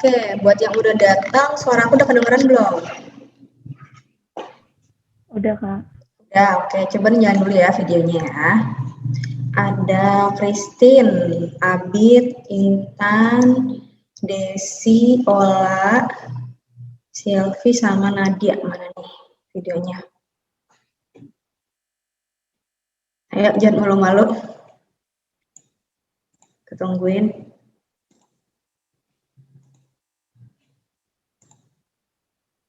Oke, buat yang udah datang, suara aku udah kedengeran belum? Udah, Kak. Udah, oke. Coba nyalain dulu ya videonya ya. Ada Christine, Abid, Intan, Desi, Ola, Silvi, sama Nadia. Mana nih videonya? Ayo, jangan malu-malu. Ketungguin.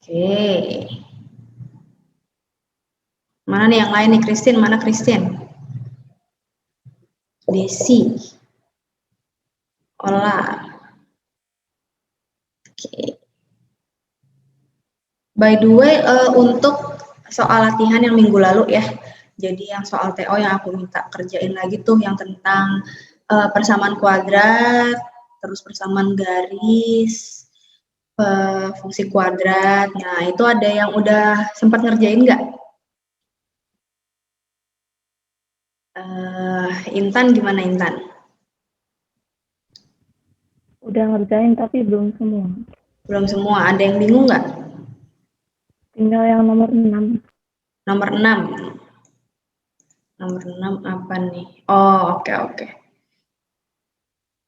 Oke. Mana nih yang lain nih, Christine? Mana Christine? Desi. Ola. Oke. By the way, untuk soal latihan yang minggu lalu ya, jadi yang soal TO yang aku minta kerjain lagi tuh yang tentang persamaan kuadrat, terus persamaan garis, fungsi kuadrat. Nah, itu ada yang udah sempat ngerjain nggak? Intan gimana Intan? Udah ngerjain tapi belum semua. Belum semua. Ada yang bingung nggak? Tinggal yang nomor 6. Nomor 6. Nomor 6 apa nih? Oh, oke.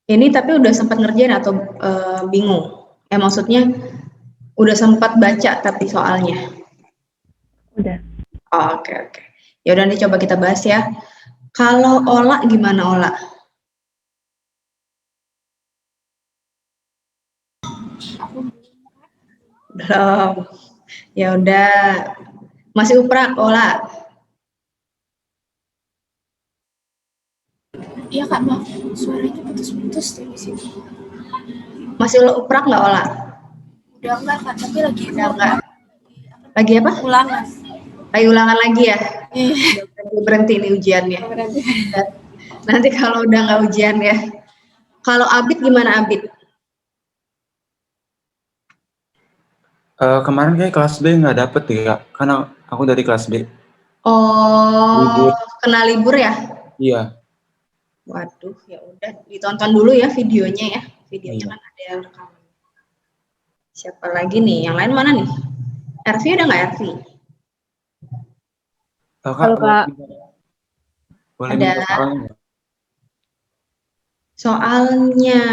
Ini tapi udah sempat ngerjain atau bingung? Maksudnya udah sempat baca tapi soalnya. Udah. Oh, oke. Ya udah nih coba kita bahas ya. Kalau Ola gimana Ola? Belum. Ya udah. Masih uprak Ola. Iya Kak, maaf suaranya putus-putus tuh di sini. Masih uprak nggak Ola? Udah enggak Kak, tapi lagi Udah enggak. Lagi apa? ulangan. Lagi ulangan lagi ya? Iya. Berhenti nih ujiannya. Berarti. Nanti kalau udah nggak ujian ya. Kalau Abid gimana Abid? Kemarin kayak kelas B nggak dapet ya, karena aku dari kelas B. Oh, Libur. kena libur ya? Iya. Waduh, ya udah ditonton dulu ya videonya ya. Videonya Iya. kan ada yang rekaman. Siapa lagi nih? Yang lain mana nih? Ervi ada nggak Ervi? Halo, Kak. Boleh Ada. minta soalnya nggak? Soalnya.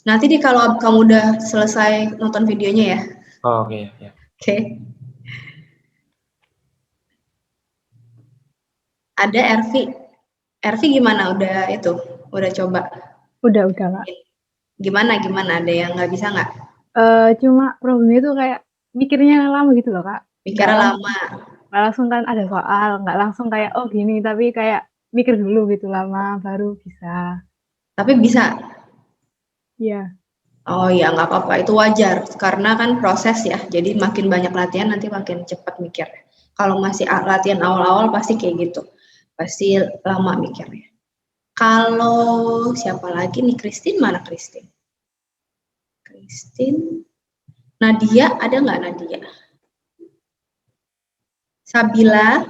Nanti nih kalau kamu udah selesai nonton videonya ya. Oh, oke. Ya. Oke. Ada Ervi. Ervi gimana? Udah itu? Udah coba? Udah, Kak. Gimana? Ada yang nggak bisa nggak? Cuma problemnya tuh kayak mikirnya lama gitu loh, Kak. Mikirnya lama. Nggak langsung kan ada soal, nggak langsung kayak, oh gini, tapi kayak mikir dulu gitu lama, baru bisa. Tapi bisa? Iya. Oh ya, nggak apa-apa. Itu wajar. Karena kan proses ya. Jadi makin banyak latihan, nanti makin cepat mikir. Kalau masih latihan awal-awal pasti kayak gitu. Pasti lama mikirnya. Kalau siapa lagi nih? Christine mana Christine? Christine. Nadia, ada nggak Nadia? Sabila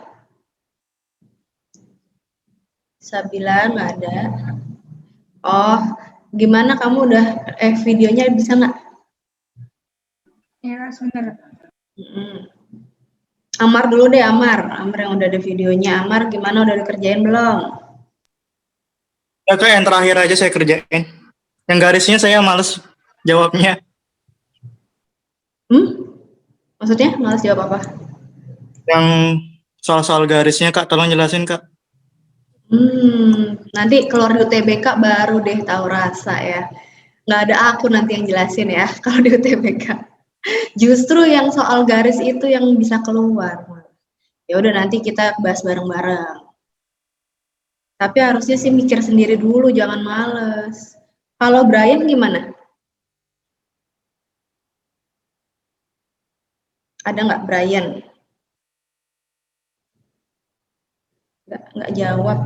nggak ada. Oh, gimana kamu udah videonya bisa nggak? Ya, sebentar. Amar dulu deh, Amar yang udah ada videonya. Amar gimana, udah dikerjain belum? Ya Kak, yang terakhir aja saya kerjain. Yang garisnya saya males jawabnya. Maksudnya males jawab apa? Yang soal-soal garisnya Kak, tolong jelasin Kak. Nanti keluar di UTBK baru deh tahu rasa ya. Nggak ada aku nanti yang jelasin ya kalau di UTBK. Justru yang soal garis itu yang bisa keluar. Ya udah nanti kita bahas bareng-bareng. Tapi harusnya sih mikir sendiri dulu, jangan males. Kalau Brian gimana? Ada nggak Brian? Nggak jawab.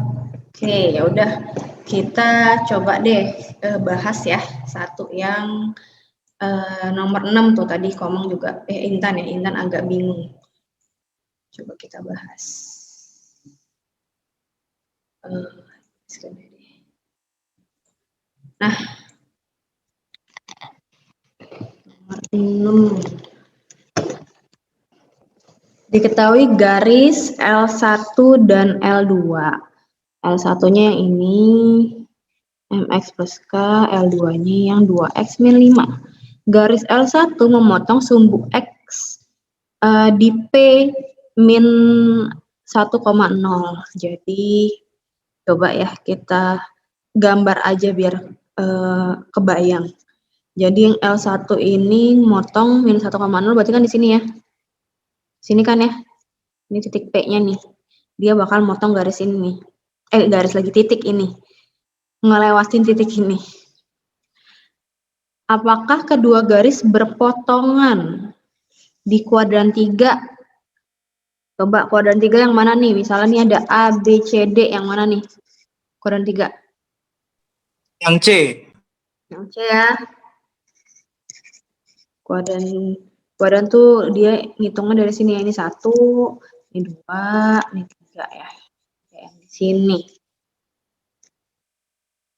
Oke, ya udah kita coba deh bahas ya satu yang nomor 6 tuh tadi Komang juga Intan ya, Intan agak bingung. Coba kita bahas. Nah, Diketahui garis L1 dan L2. L1-nya yang ini, MX plus K, L2-nya yang 2X min 5. Garis L1 memotong sumbu X di P min 1,0. Jadi, coba ya kita gambar aja biar kebayang. Jadi yang L1 ini motong min 1,0 berarti kan di sini ya. Sini kan ya. Ini titik P-nya nih. Dia bakal motong garis ini nih. Garis lagi titik ini. Ngelewatin titik ini. Apakah kedua garis berpotongan di kuadran 3? Coba kuadran 3 yang mana nih? Misalnya nih ada A, B, C, D. Yang mana nih? Kuadran 3. Yang C. Yang C ya. Kuadran tuh dia ngitungnya dari sini ya. Ini 1, ini 2, ini 3 ya. Kayak di sini.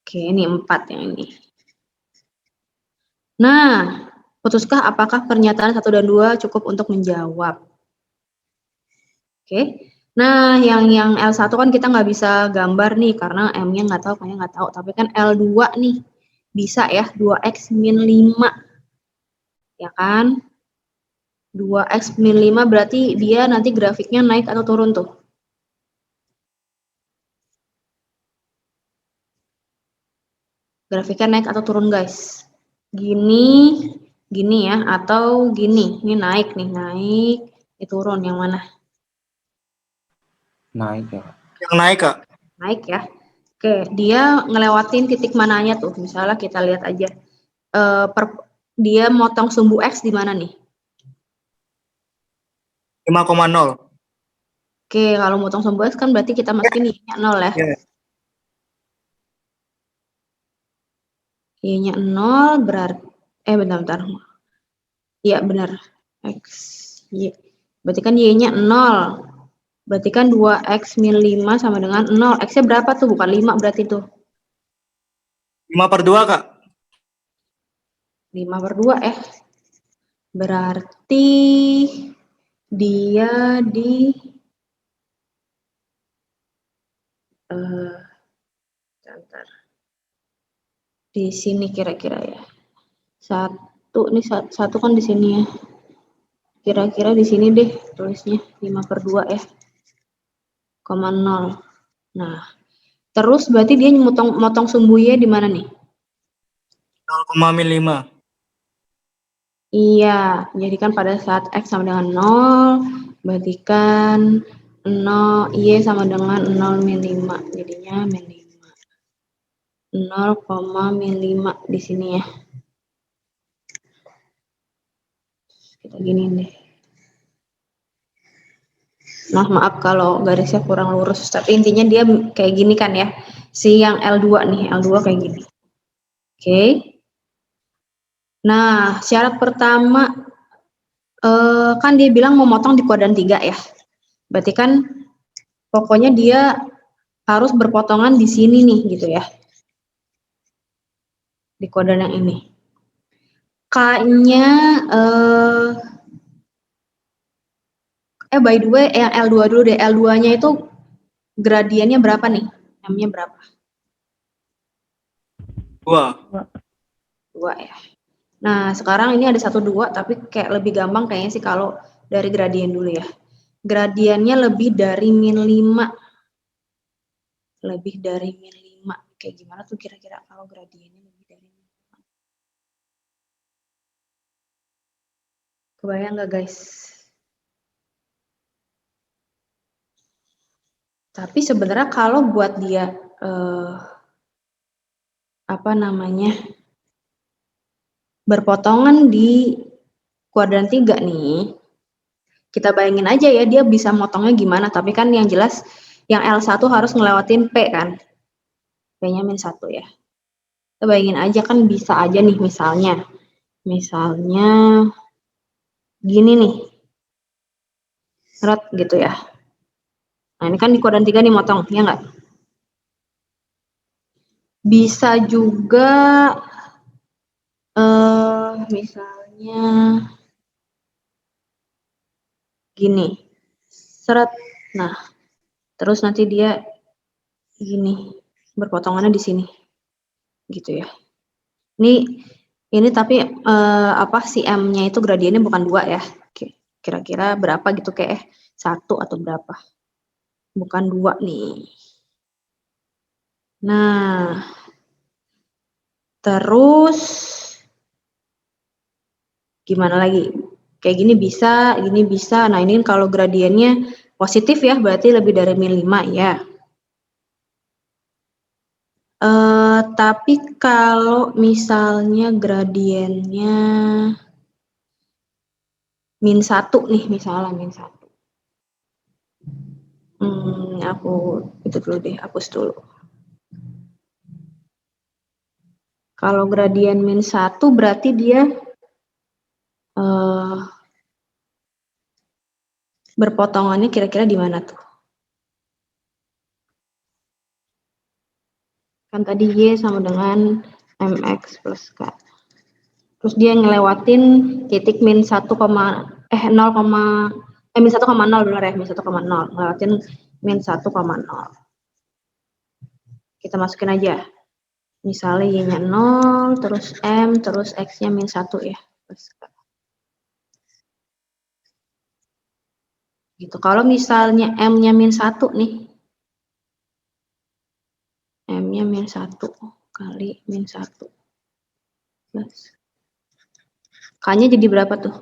Oke, ini 4 yang ini. Nah, putuskah apakah pernyataan 1 dan 2 cukup untuk menjawab? Oke. Nah, yang L1 kan kita nggak bisa gambar nih karena M-nya nggak tahu, K-nya nggak tahu. Tapi kan L2 nih bisa ya, 2X min 5. Ya kan? 2X min 5 berarti dia nanti grafiknya naik atau turun tuh? Grafiknya naik atau turun guys? Gini ya, atau gini. Ini naik nih, naik. Ini turun, yang mana? Naik ya. Yang naik, Kak. Naik ya. Oke, dia ngelewatin titik mananya tuh? Misalnya kita lihat aja. Dia motong sumbu X di mana nih? 5,0. Oke, kalau motong sumbu X kan berarti kita masukin Y-nya 0 ya. Ya. Y-nya 0 berarti, bentar. Iya benar. X, Y. Berarti kan Y-nya 0. Berarti kan 2X min 5 sama dengan 0. X-nya berapa tuh? Bukan 5 berarti tuh. 5/2, Kak. 5/2 Berarti dia di bentar. Di sini kira-kira ya. Satu kan di sini ya. Kira-kira di sini deh tulisnya 5/2 ya. 0,0. Nah, terus berarti dia motong sumbunya di mana nih? 0, min 5. Iya, jadi kan pada saat X sama dengan 0, berarti kan 0, Y sama dengan 0 min 5. Jadinya min 5. 0, min 5 di sini ya. Kita gini deh. Nah, maaf kalau garisnya kurang lurus, tapi intinya dia kayak gini kan ya. Si yang L2 nih, L2 kayak gini. Oke. Nah, syarat pertama kan dia bilang memotong di kuadran 3 ya. Berarti kan pokoknya dia harus berpotongan di sini nih gitu ya. Di kuadran yang ini. K-nya by the way yang L2 dulu deh. L2-nya itu gradiennya berapa nih? M-nya berapa? 2. 2 ya. Nah, sekarang ini ada 1, 2, tapi kayak lebih gampang kayaknya sih kalau dari gradien dulu ya. Gradiennya lebih dari min 5. Lebih dari min 5. Kayak gimana tuh kira-kira kalau gradiennya lebih dari min 5? Kebayang nggak guys? Tapi sebenarnya kalau buat dia berpotongan di kuadran 3 nih, kita bayangin aja ya dia bisa motongnya gimana, tapi kan yang jelas yang L1 harus ngelewatin P kan, P-nya min 1 ya. Kita bayangin aja kan bisa aja nih misalnya gini nih, seret gitu ya. Nah ini kan di kuadran 3 nih motong, ya nggak? Bisa juga misalnya misalnya gini, seret. Nah, terus nanti dia gini, berpotongannya di sini, gitu ya. Ini tapi si M-nya itu gradiennya bukan 2 ya. Kira-kira berapa gitu kayak 1 atau berapa? Bukan 2 nih. Nah, terus gimana lagi? Kayak gini bisa, gini bisa. Nah, ini kalau gradiennya positif ya, berarti lebih dari min 5 ya. Tapi kalau misalnya gradiennya min 1 nih, misalnya min 1. Aku itu dulu deh, hapus dulu. Kalau gradien min 1 berarti dia berpotongannya kira-kira di mana tuh? Kan tadi Y sama dengan MX plus K. Terus dia ngelewatin titik min 1, min 1,0 benar ya, min 1,0. Ngelewatin min 1,0. Kita masukin aja. Misalnya Y-nya 0, terus M, terus X-nya min 1 ya. Plus K. Gitu. Kalau misalnya M-nya min 1 nih. M-nya min 1 kali min 1. Plus. K-nya jadi berapa tuh?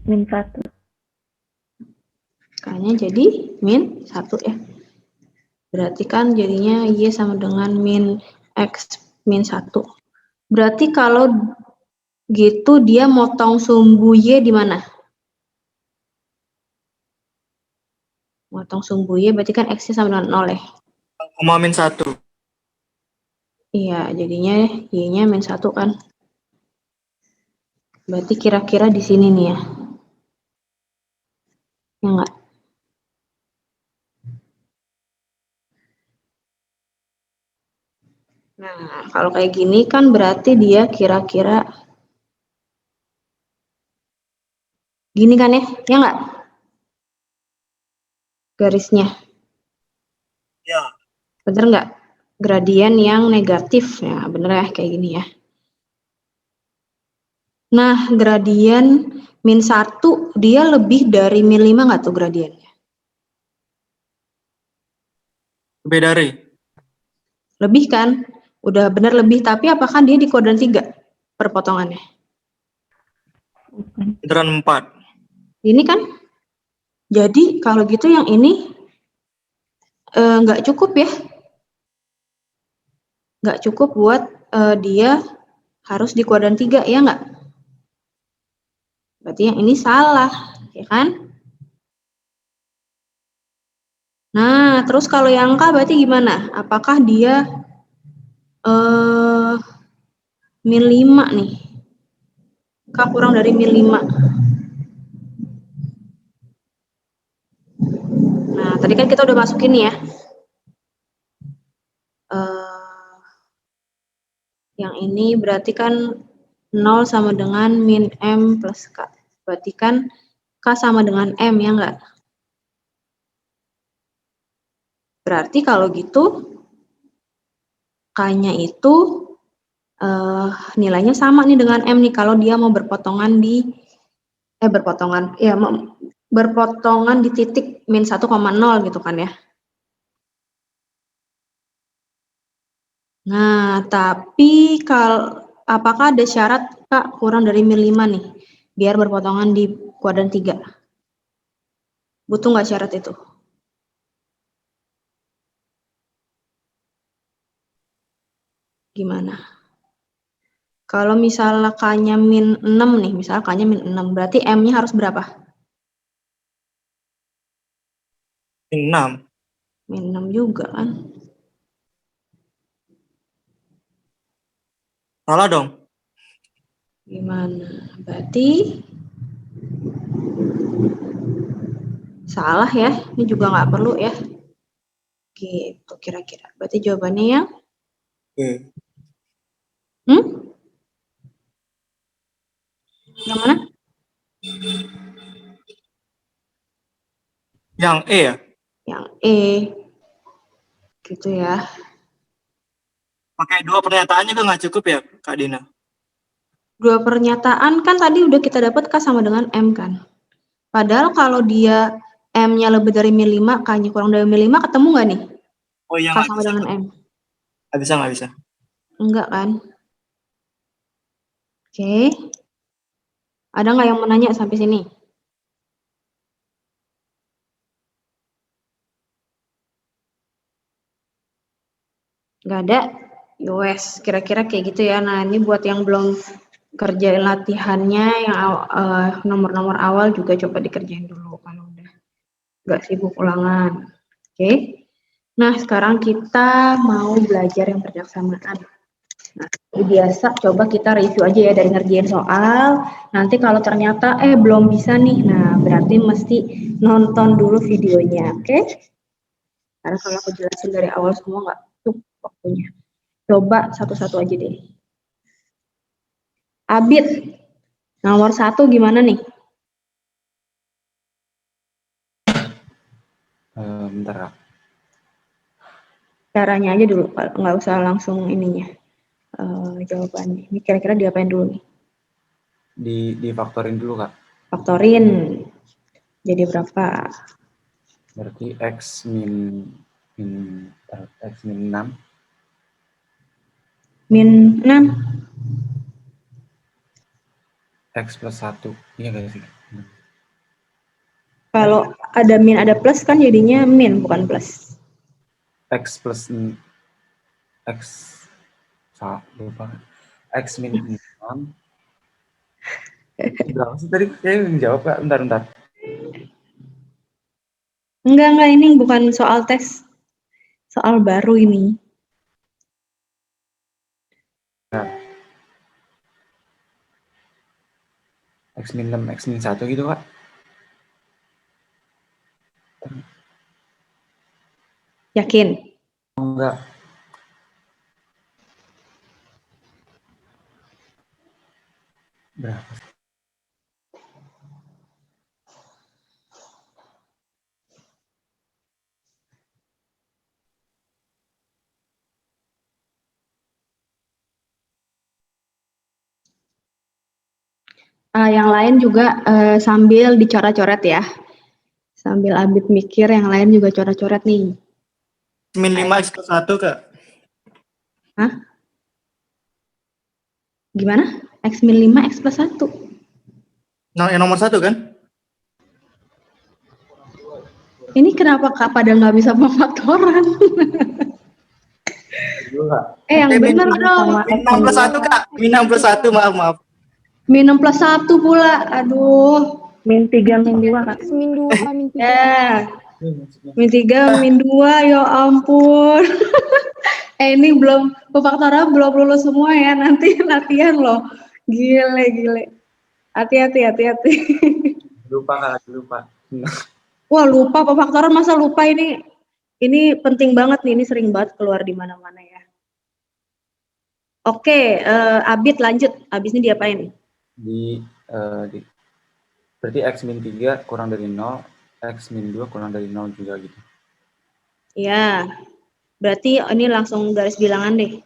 Min 1. K-nya jadi min 1 ya. Berarti kan jadinya Y sama dengan min X min 1. Berarti kalau gitu dia motong sumbu Y di mana? Motong sumbu Y berarti kan X-nya sama dengan 0 ya. Min 1. Iya, jadinya Y-nya min 1 kan. Berarti kira-kira di sini nih ya. Ya enggak? Nah, kalau kayak gini kan berarti dia kira-kira gini kan ya? Ya enggak? Garisnya. Ya. Bener nggak? Gradien yang negatif. Ya, bener ya kayak gini ya. Nah, gradien min 1 dia lebih dari min 5 nggak tuh gradiennya? Lebih dari. Lebih kan? Udah bener lebih, tapi apakah dia di kuadran 3 perpotongannya? Kuadran 4. Ini kan? Jadi kalau gitu yang ini nggak cukup ya? Nggak cukup buat dia harus di kuadran 3, ya nggak? Berarti yang ini salah, ya kan? Nah, terus kalau yang K berarti gimana? Apakah dia min 5 nih? K kurang dari min 5. Nah, tadi kan kita udah masukin nih ya. Yang ini berarti kan 0 sama dengan min M plus K. Berarti kan K sama dengan M, ya enggak? Berarti kalau gitu K-nya itu nilainya sama nih dengan M nih kalau dia mau berpotongan di berpotongan di titik min 1,0 gitu kan ya. Nah, tapi apakah ada syarat Kak kurang dari min 5 nih biar berpotongan di kuadran 3? Butuh nggak syarat itu? Gimana? Kalau misalnya K-nya min 6 nih, misalnya K-nya min 6, berarti M-nya harus berapa? Min 6. Min 6 juga kan? Salah dong. Gimana? Berarti salah ya? Ini juga nggak perlu ya? Gitu kira-kira. Berarti jawabannya yang? Oke. Hmm? Yang mana? Yang E ya? Yang E. Gitu ya. Pakai 2 pernyataan juga nggak cukup ya, Kak Dina? 2 pernyataan kan tadi udah kita dapat K sama dengan M kan. Padahal kalau dia M-nya lebih dari min 5, K-nya kurang dari min 5, ketemu nggak nih? Oh iya, K nggak sama bisa. dengan M. Nggak bisa. Enggak kan? Oke. Ada nggak yang mau nanya sampai sini? Nggak ada? Yowes, kira-kira kayak gitu ya. Nah, ini buat yang belum kerjain latihannya, yang nomor-nomor awal juga coba dikerjain dulu kalau udah nggak sibuk ulangan. Oke. Nah, sekarang kita mau belajar yang berjaksamaan. Nah, biasa coba kita review aja ya dari ngerjain soal. Nanti kalau ternyata belum bisa nih, nah berarti mesti nonton dulu videonya, oke? Karena kalau aku jelasin dari awal semua nggak cukup waktunya. Coba satu-satu aja deh. Abid, nomor 1 gimana nih? Bentar, Kak. Caranya aja dulu, nggak usah langsung ininya. Jawabannya. Ini kira-kira diapain dulu nih? Difaktorin dulu, Kak. Faktorin. Jadi berapa? Berarti X min 6. Min 6. X plus 1. Iya nggak sih? Kalau ada min ada plus kan jadinya min bukan plus. X plus X lupa. X min 6. Berapa sih tadi? Saya menjawab, Kak. Bentar. Enggak, ini bukan soal tes. Soal baru ini. Nah. X min 6, X min 1 gitu, Kak. Yakin? Enggak. Berapa? Yang lain juga sambil dicoret-coret ya. Sambil Abid mikir, yang lain juga coret-coret nih. Min 5 X plus 1, Kak. Hah? Gimana? X min 5, X plus 1. Nah, yang nomor 1 kan? Ini kenapa Kak pada nggak bisa pemfaktoran? Yang benar dong. Min 6 plus 1, Kak. Min 6 plus 1, maaf. Min 6 plus 1 pula. Aduh. Min 3, min 2, Kak. Min 2, min 3. Ya. Min 3, min 2, ya ampun. Ini belum, pemfaktoran belum lulus semua ya, nanti latihan loh. Gile. Hati-hati. Lupa, Kak. Lupa. Wah, lupa pemfaktoran, masa lupa ini? Ini penting banget nih, ini sering banget keluar di mana-mana ya. Oke, Abid lanjut. Abis ini diapain? Berarti X min 3 kurang dari 0, X min 2 kurang dari 0 juga gitu. Ya, berarti ini langsung garis bilangan deh.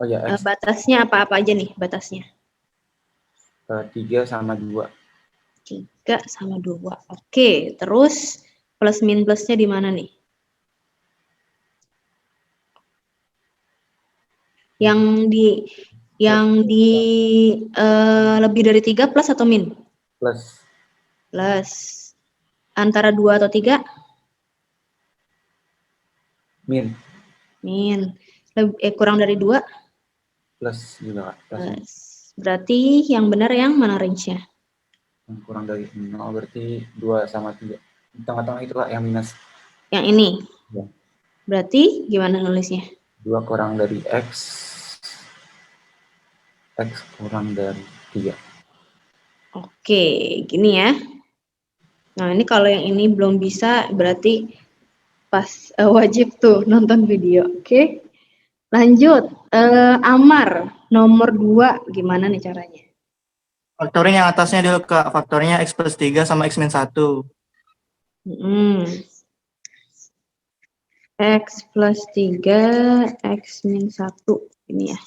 Oh ya, X Batasnya apa-apa aja nih batasnya? 3 sama 2. 3 sama 2. Oke, terus plus min plusnya di mana nih? Yang di lebih dari 3 plus atau min? Plus. Plus. Antara 2 atau 3? Min. Kurang dari 2? Plus juga, Kak. Plus. Berarti yang benar yang mana range-nya? Yang kurang dari 0 berarti 2 sama 3. Di tengah-tengah itu, Kak, yang minus. Yang ini? Ya. Berarti gimana nulisnya? 2 kurang dari X kurang dari 3. Oke, gini ya. Nah, ini kalau yang ini belum bisa, berarti wajib tuh nonton video, oke? Lanjut, Amar. Nomor 2 gimana nih caranya? Faktorin yang atasnya dulu Kak. Faktornya X plus 3 sama X min 1. Mm-mm. X plus 3, X min 1. Ini ya.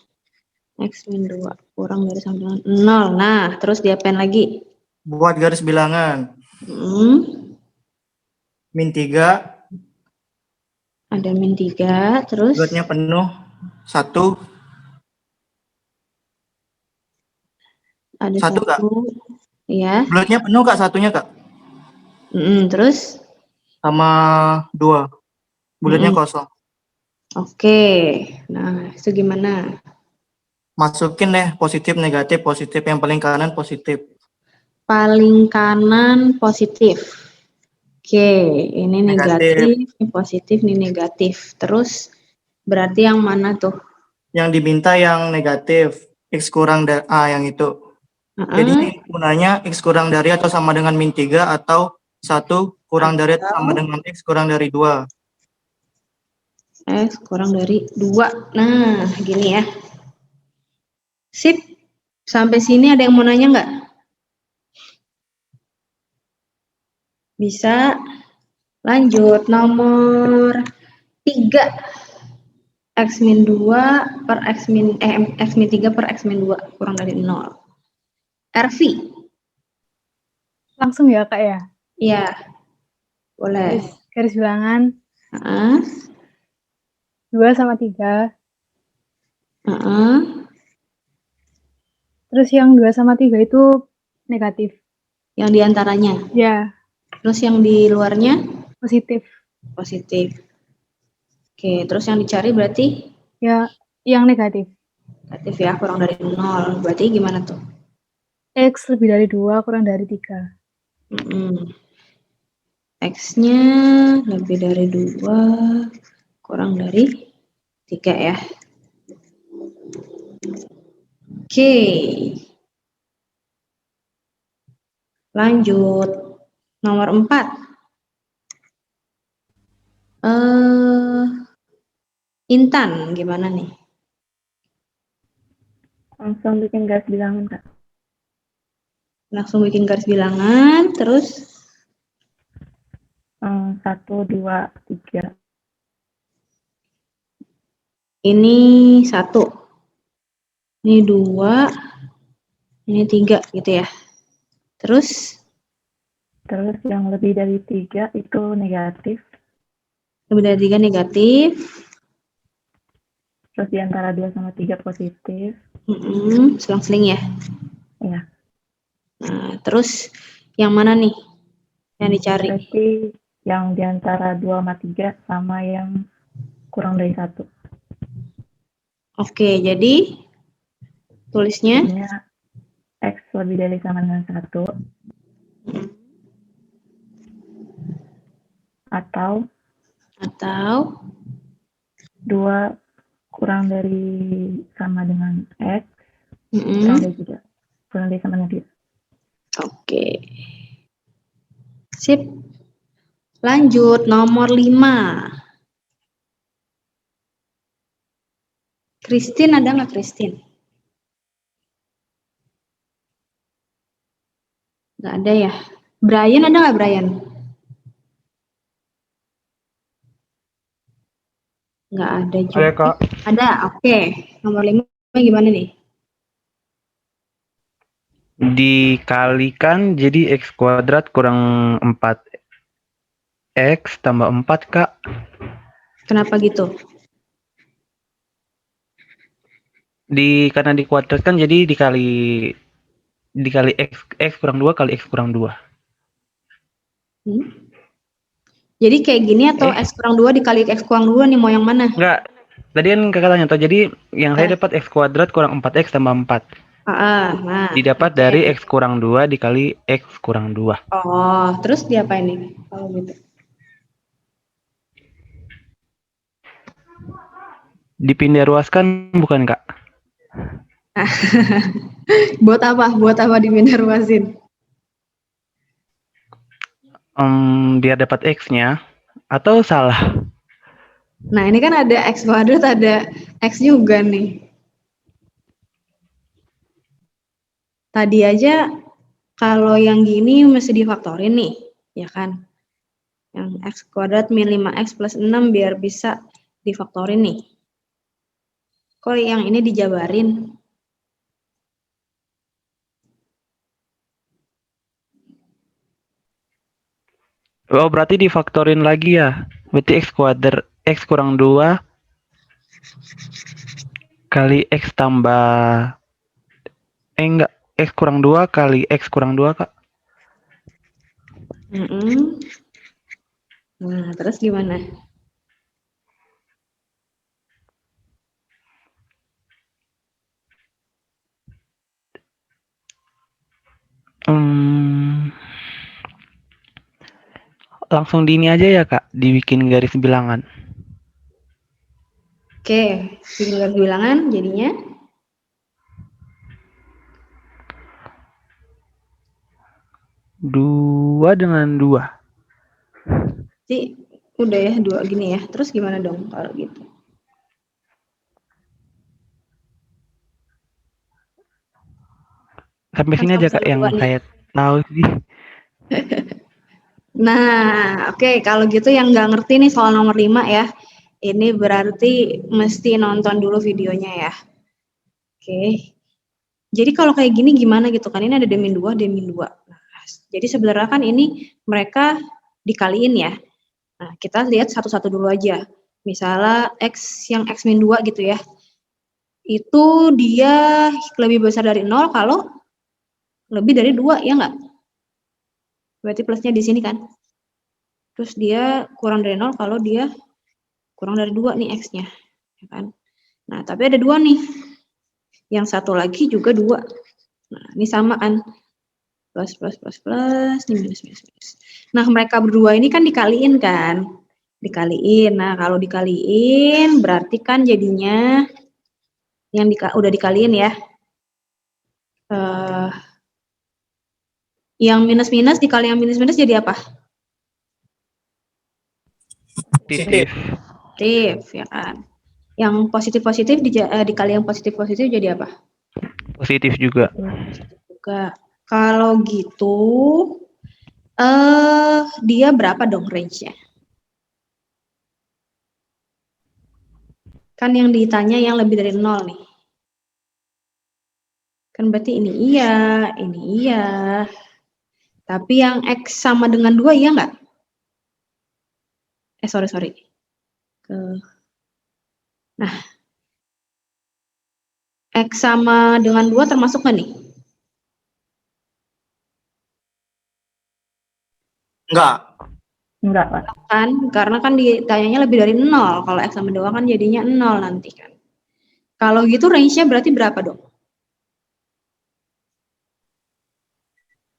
X min 2 kurang dari sama dengan 0. Nah, terus diapain lagi? Buat garis bilangan. Min 3, Ada min 3, terus bulatnya penuh 1. ada 1 Kak. 1. Ya. Bulatnya penuh Kak, satunya Kak. Terus? Sama 2. Bulatnya Mm-mm. kosong. Oke. Nah, itu gimana? Masukin deh positif, negatif, positif. Yang paling kanan positif. Paling kanan positif. Oke, ini negatif, ini positif, ini negatif. Terus berarti yang mana tuh? Yang diminta yang negatif. X kurang dari yang itu. Jadi gunanya X kurang dari atau sama dengan min 3 atau 1 kurang dari atau sama dengan X kurang dari 2. X kurang dari 2. Nah, gini ya. Sip. Sampai sini ada yang mau nanya nggak? Bisa. Lanjut. Nomor 3. X min 2 per X min 3 per X min 2 kurang dari 0. RV. Langsung ya Kak ya? Iya. Boleh. Garis bilangan 2 sama 3. Terus yang 2 sama 3 itu negatif. Yang diantaranya? Ya. Terus yang di luarnya? Positif. Positif. Oke, terus yang dicari berarti? Ya, yang negatif. Negatif ya, kurang dari 0. Berarti gimana tuh? X lebih dari 2 kurang dari 3. X-nya lebih dari 2 kurang dari 3 ya. Oke. Lanjut. Nomor 4. Intan, gimana nih? Langsung bikin garis bilangan, Kak. Langsung bikin garis bilangan, terus? 1, 2, 3. Ini 1. Ini 2. Ini 3 gitu ya. Terus yang lebih dari 3 itu negatif. Lebih dari 3 negatif. Terus di antara 2 sama 3 positif. Selang-seling ya? Iya. Nah, terus yang mana nih yang dicari? Berarti yang di antara 2 sama 3 sama yang kurang dari 1. Oke, jadi tulisnya? X lebih dari sama dengan 1. Atau 2 kurang dari sama dengan X. Kurang dari 3. Kurang dari sama dengan 3. Oke. Sip. Lanjut, nomor 5. Christine ada nggak, Christine? Nggak ada ya. Brian ada nggak, Brian? Nggak ada juga. Ada, Kak. Ada, oke. Nomor 5 gimana nih? Dikalikan jadi X kuadrat kurang 4X tambah 4, Kak. Kenapa gitu? Karena dikuadratkan jadi dikali X kurang 2 kali X kurang 2. Jadi kayak gini atau X kurang 2 dikali X kurang 2 nih, mau yang mana? Enggak. Tadi kan kakak tanya tuh, jadi yang saya dapat X kuadrat kurang 4X tambah 4. Nah. Didapat dari X kurang 2 dikali X kurang 2. Oh, terus diapain nih kalau gitu? Dipindah ruaskan bukan, Kak? Buat apa? Buat apa dipindah ruasin? Biar dapat X-nya. Atau salah? Nah, ini kan ada X kuadrat, ada X juga nih. Tadi aja kalau yang gini mesti difaktorin nih, ya kan? Yang x kuadrat min 5x plus 6 biar bisa difaktorin nih. Kok yang ini dijabarin? Oh, berarti difaktorin lagi ya. Berarti x kuadrat x kurang 2 kali x tambah enggak, x kurang 2 kali x kurang 2, Kak. Nah, terus gimana? Langsung di ini aja ya, Kak, dibikin garis bilangan. Oke, bikin garis bilangan jadinya 2 dengan 2. sih udah ya 2 gini ya. Terus gimana dong kalau gitu? Sampai Kan sini aja, Kak, sama-sama yang 2 nih. saya tahu sih. Nah, oke, kalau gitu yang nggak ngerti nih soal nomor 5 ya. Ini berarti mesti nonton dulu videonya ya. Oke. Jadi kalau kayak gini gimana gitu kan? Ini ada D-2, D-2. Nah, jadi sebenarnya kan ini mereka dikaliin ya. Nah, kita lihat satu-satu dulu aja. Misalnya X yang X-2 gitu ya. Itu dia lebih besar dari 0 kalau lebih dari 2, ya nggak? Berarti plusnya di sini kan. Terus dia kurang dari 0 kalau dia kurang dari 2 nih X-nya. Ya kan? Nah, tapi ada 2 nih. Yang satu lagi juga 2. Nah, ini sama kan. Plus, ini minus. Nah, mereka berdua ini kan dikaliin kan. Dikaliin. Nah, kalau dikaliin berarti kan jadinya yang udah dikaliin ya. Yang minus-minus dikali yang minus-minus jadi apa? Positif. Positif, ya kan. Yang positif-positif dikali yang positif-positif jadi apa? Positif juga. Positif juga. Kalau gitu, dia berapa dong range-nya? Kan yang ditanya yang lebih dari 0 nih. Kan berarti ini iya. Tapi yang X sama dengan 2 iya nggak? Sorry. Nah, X sama dengan 2 termasuk nggak nih? Enggak, Pak. Kan, karena kan ditanyanya lebih dari 0. Kalau X sama 2 kan jadinya 0 nanti kan. Kalau gitu range-nya berarti berapa dong?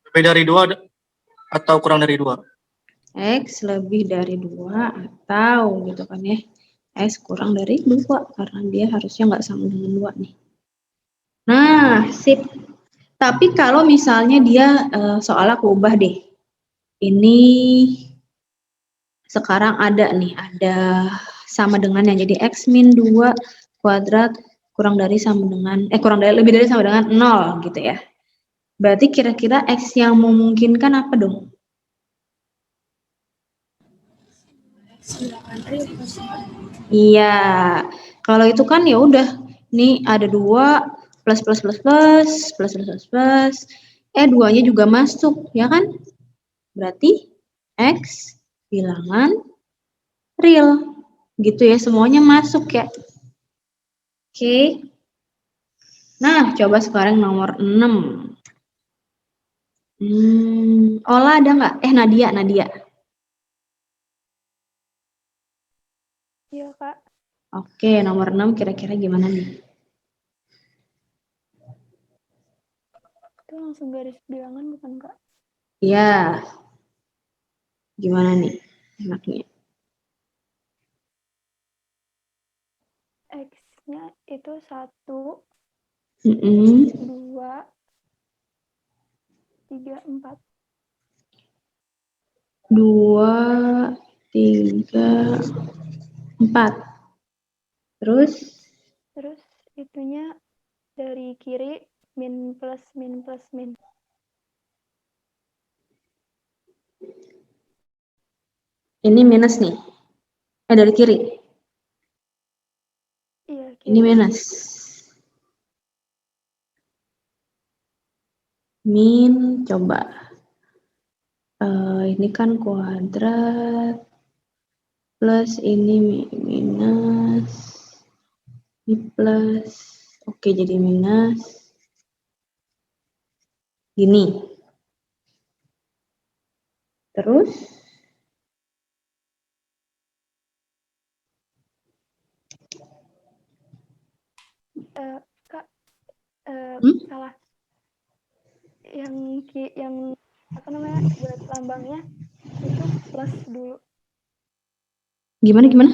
Lebih dari 2 atau kurang dari 2? X lebih dari 2 atau gitu kan ya. X kurang dari 2 karena dia harusnya nggak sama dengan 2 nih. Nah, sip. Tapi kalau misalnya dia soalnya aku ubah deh. Ini sekarang ada sama dengan yang jadi X min 2 kuadrat kurang dari lebih dari sama dengan 0 gitu ya. Berarti kira-kira X yang memungkinkan apa dong? Iya, kalau itu kan ya udah, nih ada 2 plus, 2-nya juga masuk, ya kan? Berarti X bilangan real, gitu ya, semuanya masuk ya. Oke. Nah, coba sekarang nomor 6. Ola ada nggak? Nadia. Iya, Kak. Oke, nomor 6 kira-kira gimana nih? Itu langsung garis bilangan bukan, Kak? Iya. Gimana nih enaknya? X-nya itu 1, 2, 3, 4. 2, 3, 4. Terus Terus itunya dari kiri min plus min plus min. Ini minus nih. Dari kiri. Iya, Ini kiri. minus. Min, coba. Ini kan kuadrat. Plus ini minus. Ini plus. Oke, jadi minus. Gini. Terus. Kak, salah. Yang apa namanya, buat lambangnya itu plus dulu. Gimana?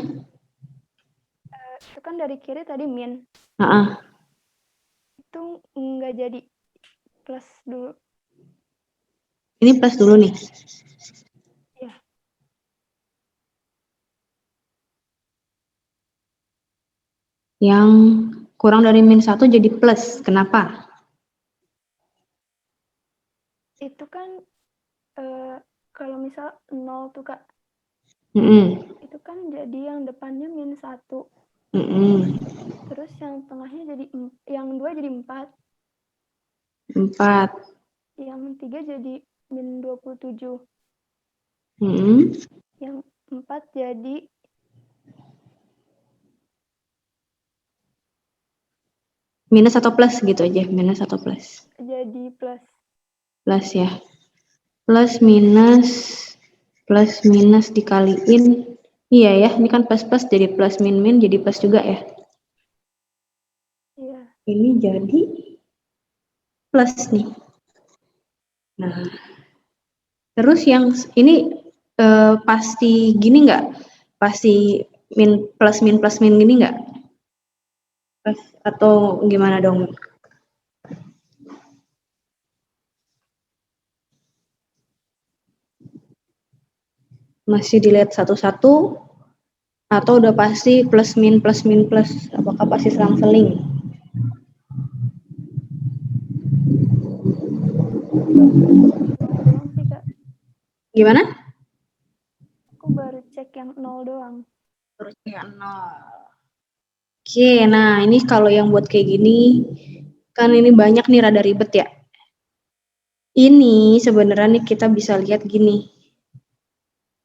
Itu kan dari kiri tadi min. Itu nggak jadi, plus dulu. Ini plus dulu nih. Iya. Yang kurang dari min 1 jadi plus. Kenapa? Itu kan kalau misal 0 tuh Kak, itu kan jadi yang depannya min 1. Terus yang tengahnya jadi, yang 2 jadi 4. 4. Yang 3 jadi min 27. Yang 4 jadi minus atau plus gitu aja, minus atau plus? Jadi plus. Plus ya. Plus minus dikaliin. Iya ya, ini kan plus jadi plus min jadi plus juga ya. Iya. Ini jadi plus nih. Nah, terus yang ini pasti gini nggak? Pasti plus min gini nggak? Atau gimana dong? Masih dilihat satu-satu atau udah pasti plus min plus? Apakah pasti selang-seling? Doang sih Kak. Gimana? Aku baru cek yang 0 doang. Terus yang 0. Oke, nah ini kalau yang buat kayak gini, kan ini banyak nih rada ribet ya. Ini sebenarnya nih kita bisa lihat gini.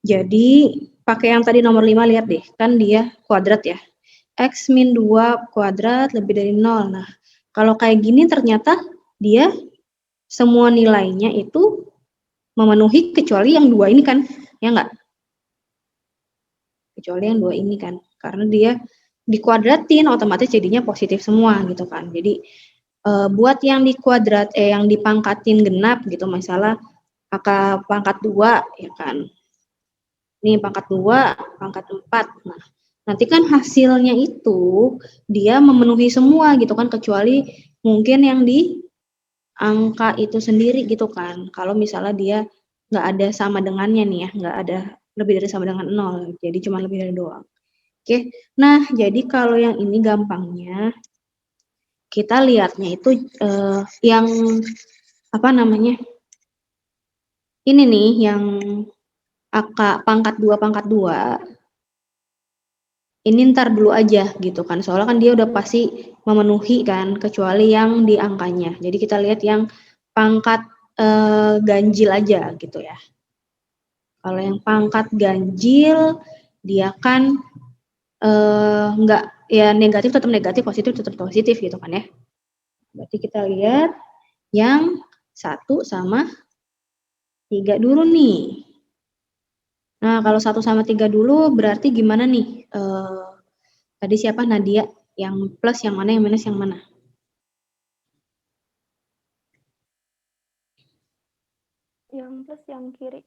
Jadi pakai yang tadi nomor 5, lihat deh, kan dia kuadrat ya. X min 2 kuadrat lebih dari 0. Nah, kalau kayak gini ternyata dia semua nilainya itu memenuhi kecuali yang 2 ini kan, ya enggak? Kecuali yang 2 ini kan, karena dia dikuadratin otomatis jadinya positif semua gitu kan. Jadi buat yang yang dipangkatin genap gitu, misalnya pangkat 2 ya kan. Ini pangkat 2, pangkat 4. Nah, nanti kan hasilnya itu dia memenuhi semua gitu kan, kecuali mungkin yang di angka itu sendiri gitu kan. Kalau misalnya dia nggak ada sama dengannya nih ya, nggak ada lebih dari sama dengan 0, jadi cuma lebih dari doang. Oke, nah jadi kalau yang ini gampangnya kita lihatnya itu yang apa namanya? Ini nih yang angka pangkat 2 ini ntar dulu aja gitu kan, soalnya kan dia udah pasti memenuhi kan, kecuali yang di angkanya. Jadi kita lihat yang pangkat ganjil aja gitu ya. Kalau yang pangkat ganjil dia kan enggak, ya negatif tetap negatif, positif tetap positif gitu kan ya. Berarti kita lihat yang 1 sama 3 dulu nih. Nah, kalau 1 sama 3 dulu berarti gimana nih? Tadi siapa? Nadia. Yang plus yang mana, yang minus yang mana? Yang plus yang kiri.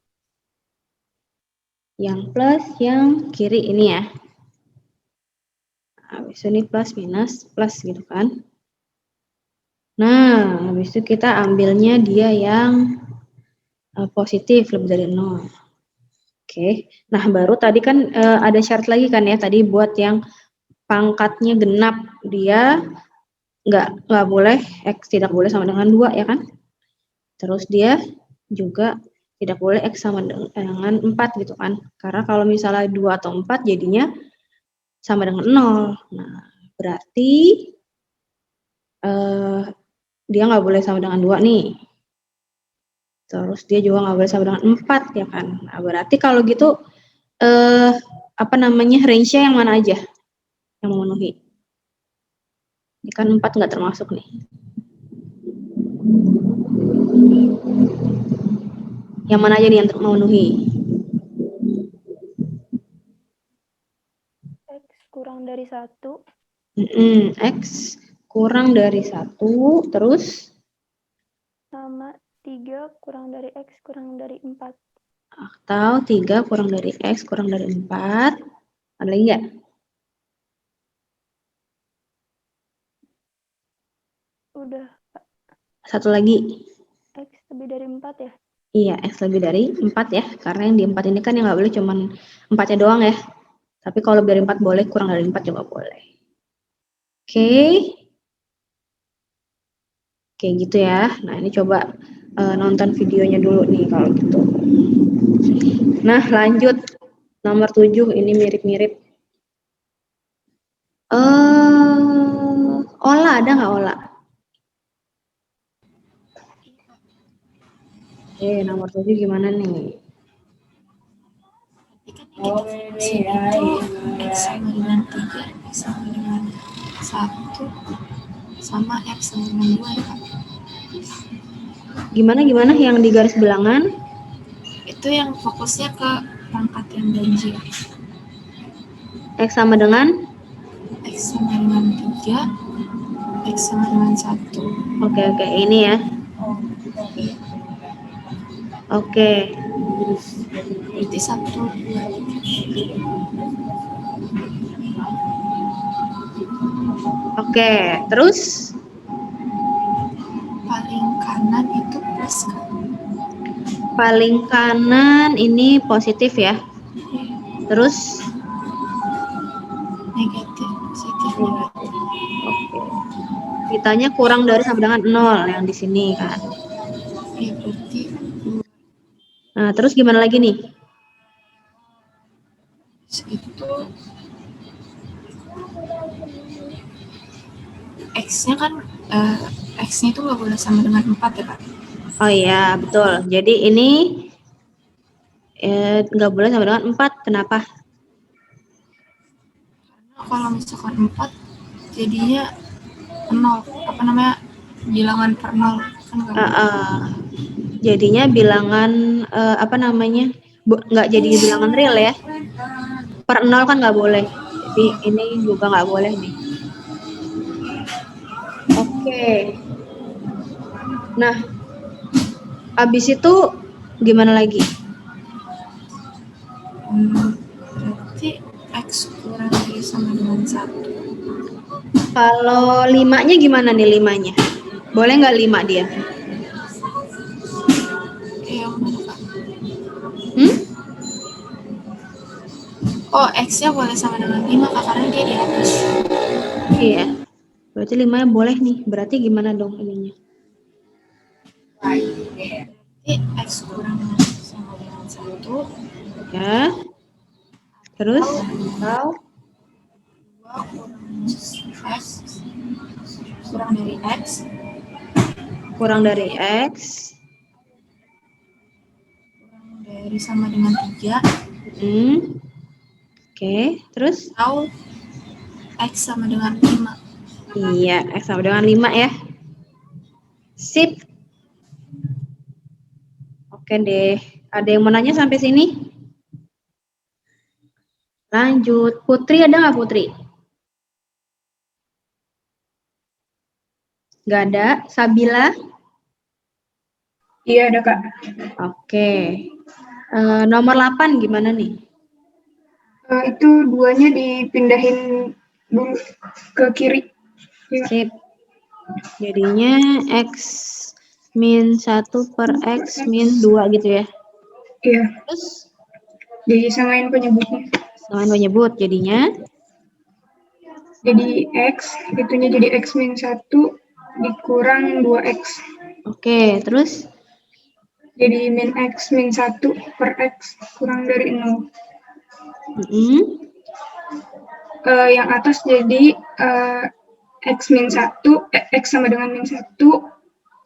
Yang plus yang kiri ini ya. Habis ini plus minus plus gitu kan. Nah, habis itu kita ambilnya dia yang positif lebih dari 0. Oke. Nah, baru tadi kan ada syarat lagi kan ya, tadi buat yang pangkatnya genap, dia nggak boleh, X tidak boleh sama dengan 2 ya kan? Terus dia juga tidak boleh X sama dengan 4 gitu kan. Karena kalau misalnya 2 atau 4 jadinya sama dengan 0. Nah, berarti dia nggak boleh sama dengan 2 nih. Terus dia juga nggak boleh sama dengan 4 ya kan. Nah, berarti kalau gitu range-nya yang mana aja yang memenuhi? Ini kan 4 nggak termasuk nih. Yang mana aja nih yang memenuhi? X kurang dari 1. X kurang dari 1, terus? Sama 3 kurang dari X kurang dari 4. Atau 3 kurang dari X kurang dari 4. Ada lagi nggak? Udah. Satu lagi. X lebih dari 4 ya? Iya, X lebih dari 4 ya. Karena yang di 4 ini kan yang nggak boleh cuman 4-nya doang ya. Tapi kalau lebih dari 4 boleh, kurang dari 4 juga boleh. Oke. Kayak gitu ya. Nah, ini coba nonton videonya dulu nih kalau gitu. Nah, lanjut. Nomor 7, ini mirip-mirip. Olah, ada nggak olah? Oke, nomor 7 gimana nih? X sama dengan 3, X sama dengan 1, sama X sama dengan 2 ya Kak. Gimana yang di garis bilangan? Itu yang fokusnya ke pangkat yang ganjil. X sama dengan? X sama dengan 3, X sama dengan 1. Oke, ini ya. Oke. Berarti 1, 2, 3. Oke, terus? Paling kanan itu plus kan? Paling kanan ini positif ya. Terus? Negatif, positif, negatif. Oke. Ditanya kurang dari sama dengan 0 yang di sini kan. Ya berarti. Nah, terus gimana lagi nih? Itu X-nya kan X-nya itu nggak boleh sama dengan 4 ya Kak? Oh iya, betul. Jadi ini nggak boleh sama dengan 4. Kenapa? Karena kalau misalkan 4 jadinya 0, bilangan per 0 kan jadinya bilangan nggak jadi bilangan real ya. Per 0 kan nggak boleh. Jadi ini juga nggak boleh nih. Oke. Nah, habis itu gimana lagi? Berarti X kurang dari sama dengan 1. Kalau 5-nya gimana nih 5-nya? Boleh nggak 5 dia? Yang mana Kak? Oh, X-nya boleh sama dengan 5 Kak, karena dia di atas. Iya. Berarti 5-nya boleh nih. Berarti gimana dong ininya? Berarti X kurang sama dengan 1. Ya. Terus? Atau 2 kurang dari X. Kurang dari X. Kurang dari sama dengan 3. Oke, terus? Atau X sama dengan 5. Iya, X sama dengan 5 ya. Sip. Oke deh. Ada yang mau nanya sampai sini? Lanjut. Putri ada nggak Putri? Nggak ada. Sabila? Iya ada Kak. Oke. Nomor 8 gimana nih? Itu 2-nya dipindahin dulu ke kiri. Sip. Jadinya X min 1 per X min 2 gitu ya? Iya. Terus? Jadi samain penyebutnya. Samain penyebut jadinya? jadi X, itunya jadi X min 1 dikurang 2X. Oke, terus? Jadi min X min 1 per X kurang dari 0. Yang atas jadi X min 1, X sama dengan min 1,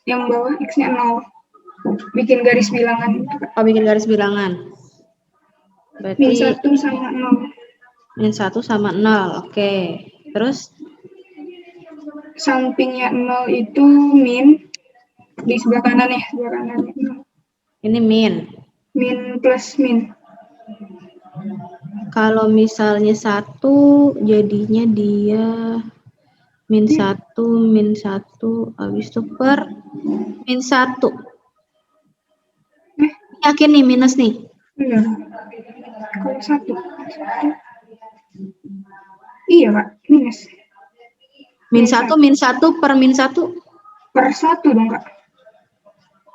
yang bawah X-nya 0. Bikin garis bilangan. Oh, bikin garis bilangan. Berarti Min 1 sama 0. min 1 sama 0, oke. Terus? Sampingnya 0 itu min, di sebelah kanan ya, sebelah kanan. Ini min. Min plus min. Kalau misalnya 1, jadinya dia min 1, habis itu per min 1. Yakin nih minus nih? Iya. Kalau 1. Iya, Kak, minus. Min 1 per min 1? Per 1 dong, Kak.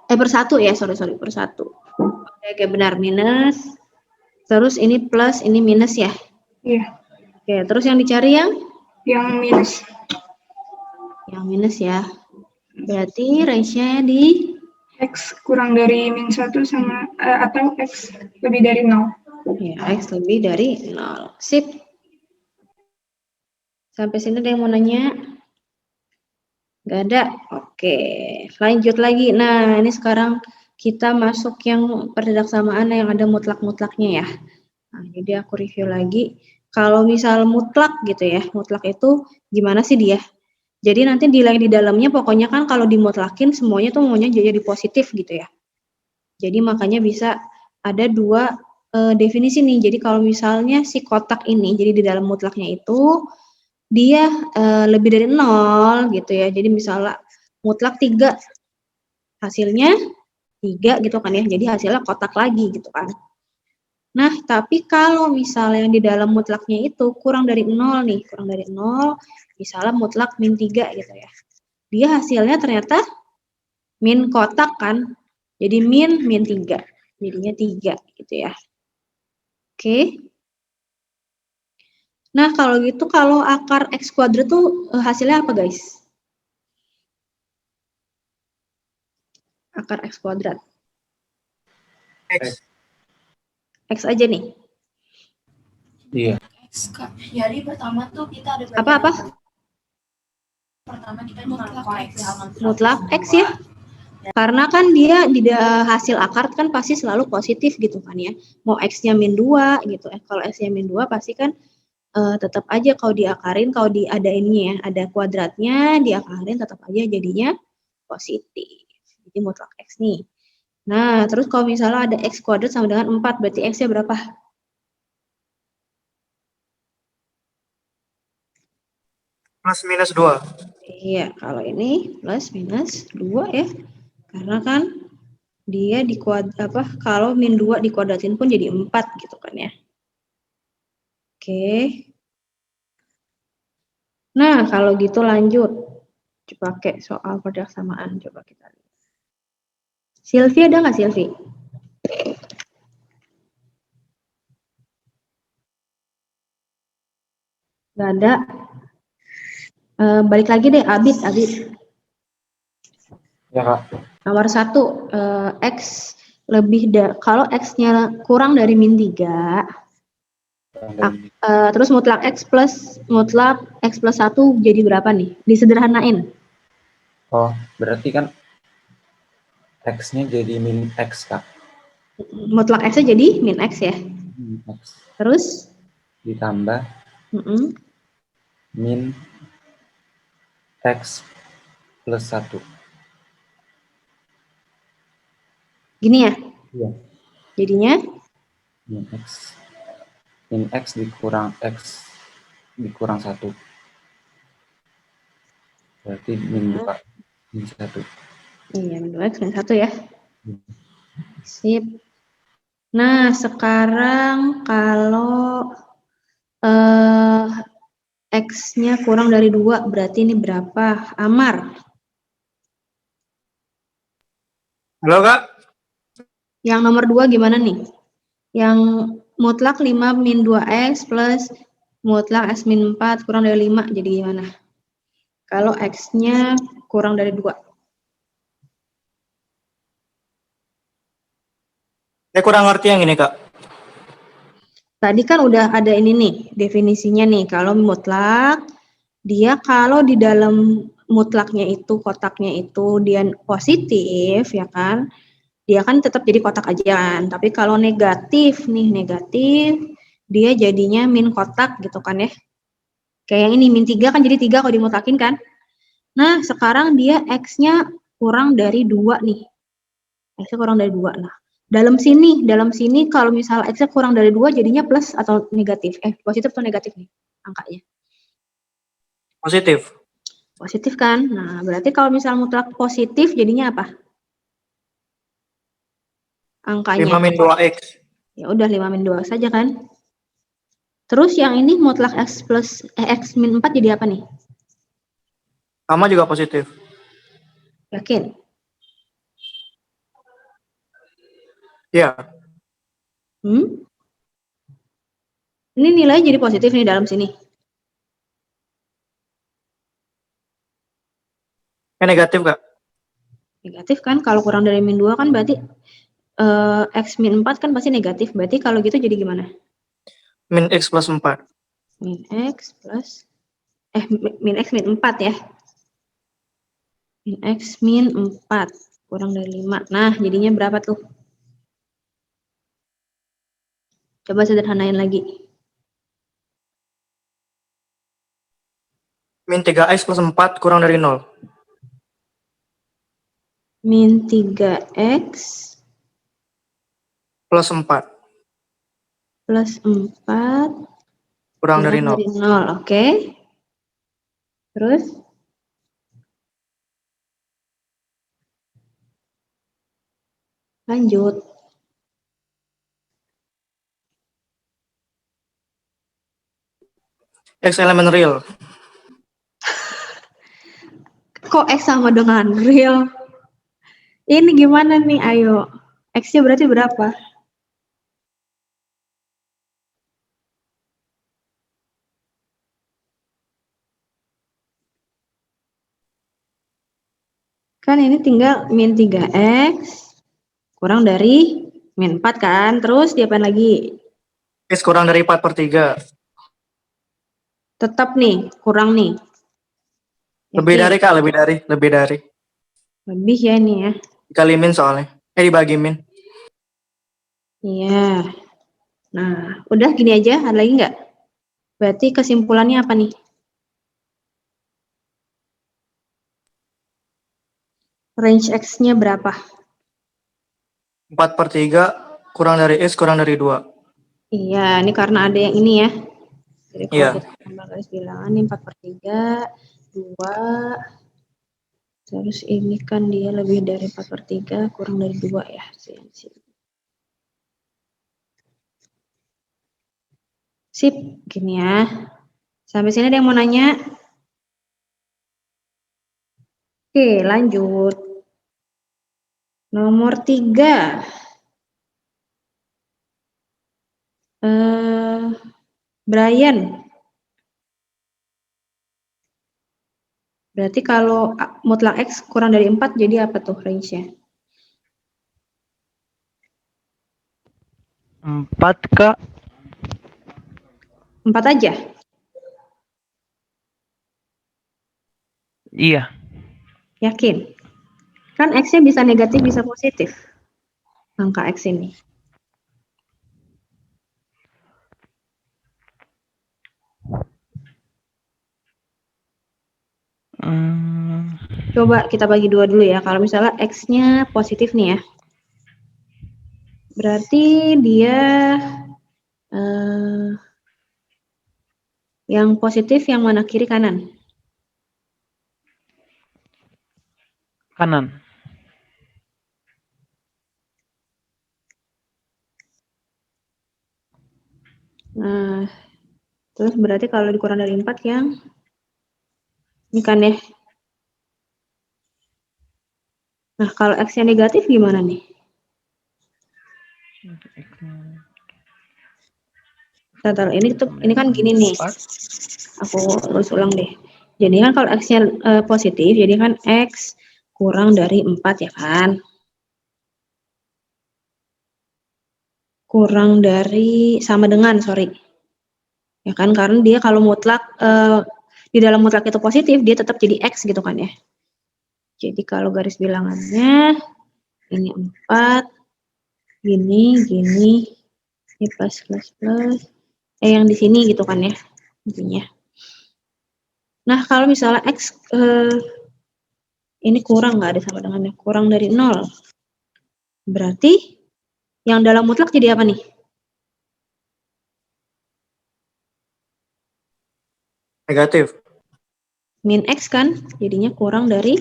Per 1 ya, sorry, per 1. Oke, benar, minus. Terus ini plus, ini minus ya? Iya. Oke, terus yang dicari yang? Yang minus. Yang minus ya. Berarti range-nya di? X kurang dari min 1 sama, atau X lebih dari 0. Ya, X lebih dari 0. Sip. Sampai sini ada yang mau nanya? Nggak ada? Oke, lanjut lagi. Nah, ini sekarang kita masuk yang pertidaksamaan yang ada mutlak-mutlaknya ya. Nah, jadi aku review lagi. Kalau misal mutlak gitu ya, mutlak itu gimana sih dia? Jadi nanti nilai di dalamnya pokoknya kan kalau dimutlakin semuanya tuh maunya jadi positif gitu ya. Jadi makanya bisa ada 2 definisi nih. Jadi kalau misalnya si kotak ini, jadi di dalam mutlaknya itu dia lebih dari 0 gitu ya. Jadi misalnya mutlak 3, hasilnya 3 gitu kan ya. Jadi hasilnya kotak lagi gitu kan. Nah, tapi kalau misalnya yang di dalam mutlaknya itu kurang dari 0 nih, kurang dari 0, misalnya mutlak min 3 gitu ya. Dia hasilnya ternyata min kotak kan. Jadi min 3. Jadinya 3 gitu ya. Oke. Nah, kalau gitu kalau akar X kuadrat tuh hasilnya apa, guys? Akar X kuadrat. X. X aja nih. Iya. X, Kak. Jadi pertama tuh kita ada Apa? Pertama kita mutlak X. Mutlak X ya. Karena kan dia di hasil akar kan pasti selalu positif gitu kan ya. Mau X-nya min 2 gitu. Kalau X-nya min 2 pasti kan tetap aja kalau diakarin, kalau ada ini ya, ada kuadratnya, diakarin tetap aja jadinya positif. Jadi mutlak X nih. Nah, terus kalau misalnya ada X kuadrat sama dengan 4, berarti X-nya berapa? Plus minus 2. Iya, kalau ini plus minus 2 ya. Karena kan dia kalau min 2 dikuadratin pun jadi 4 gitu kan ya. Oke. Nah, kalau gitu lanjut. Coba pakai soal persamaan, coba kita lihat. Silvi ada nggak, Silvi? Nggak ada. Balik lagi deh, Abid. Ya, Kak. Nomor 1, X lebih kalau X-nya kurang dari min 3, terus mutlak X plus 1 jadi berapa nih? Disederhanain. Oh, berarti kan X-nya jadi min X, Kak. Mutlak X-nya jadi min X ya. X. Terus? Ditambah min X plus 1. Gini ya? Iya. Jadinya? Min X dikurang X dikurang 1. Berarti min 2, min 1. Iya, min 2X, min 1 ya. Sip. Nah, sekarang kalau X-nya kurang dari 2, berarti ini berapa? Amar. Halo, Kak? Yang nomor 2 gimana nih? Yang mutlak 5 min 2X plus mutlak X min 4 kurang dari 5 jadi gimana? Kalau X-nya kurang dari 2. Saya kurang ngerti yang ini, Kak. Tadi kan udah ada ini nih, definisinya nih. Kalau mutlak, dia kalau di dalam mutlaknya itu, kotaknya itu dia positif, ya kan? Dia kan tetap jadi kotak aja kan. Tapi kalau negatif nih, negatif, dia jadinya min kotak gitu kan ya. Kayak yang ini, min 3 kan jadi 3 kalau dimutlakin kan. Nah, sekarang dia X-nya kurang dari 2 nih. X-nya kurang dari 2. Nah, dalam sini kalau misal X-nya kurang dari 2 jadinya plus atau negatif? Positif atau negatif nih angkanya? Positif. Positif kan? Nah, berarti kalau misal mutlak positif jadinya apa? Angkanya. 5 min 2X. Ya udah 5 min 2 saja kan? Terus yang ini mutlak X min 4 jadi apa nih? Sama juga positif. Yakin? Iya. Ini nilai jadi positif nih dalam sini. Negatif, Kak. Negatif kan? Kalau kurang dari min 2 kan berarti X min 4 kan pasti negatif. Berarti kalau gitu jadi gimana? Min X plus 4. Min X plus min X min 4 ya. Min X min 4 kurang dari 5. Nah, jadinya berapa tuh? Coba sederhanain lagi. Min 3X plus 4 kurang dari 0. Min 3X Plus 4. plus 4 Kurang dari 0. Oke. Terus? Lanjut. X elemen real. Kok X sama dengan real? Ini gimana nih? Ayo. X-nya berarti berapa? Kan ini tinggal min 3X kurang dari min 4 kan? Terus diapain lagi? X kurang dari 4 per 3. Tetap nih, kurang nih. Lebih Yakin? dari, Kak, lebih dari. Lebih ya ini ya. Dikali min soalnya. Dibagi min. Iya. Nah, udah gini aja. Ada lagi nggak? Berarti kesimpulannya apa nih? Range X-nya berapa? 4 per 3 kurang dari X kurang dari 2. Iya, ini karena ada yang ini ya. Jadi kalau Iya. kita tambah garis bilangan ini 4 per 3, 2. Terus ini kan dia lebih dari 4 per 3, kurang dari 2 ya. Sip, gini ya. Sampai sini ada yang mau nanya? Oke, lanjut. Nomor 3. Brian. Berarti kalau mutlak X kurang dari 4, jadi apa tuh range-nya? 4, Kak. 4 aja? Iya. Yakin? Kan X-nya bisa negatif, bisa positif. Angka X ini. Coba kita bagi dua dulu ya. Kalau misalnya X-nya positif nih ya. Berarti dia yang positif yang mana? Kiri kanan? Kanan. Nah, terus berarti kalau dikurang dari 4 yang ini kan ya. Nah, kalau X-nya negatif gimana nih? Bentar, ini kan gini nih. Aku terus ulang deh. Jadi kan kalau X-nya positif, jadi kan X kurang dari 4 ya kan? Kurang dari sama dengan, sorry. Ya kan, karena dia kalau mutlak di dalam mutlak itu positif, dia tetap jadi X gitu kan ya. Jadi kalau garis bilangannya ini 4, gini, ini plus, yang di sini gitu kan ya, intinya. Nah, kalau misalnya X ini kurang, nggak ada sama dengannya, kurang dari 0. Berarti yang dalam mutlak jadi apa nih? Negatif. Min X kan, jadinya kurang dari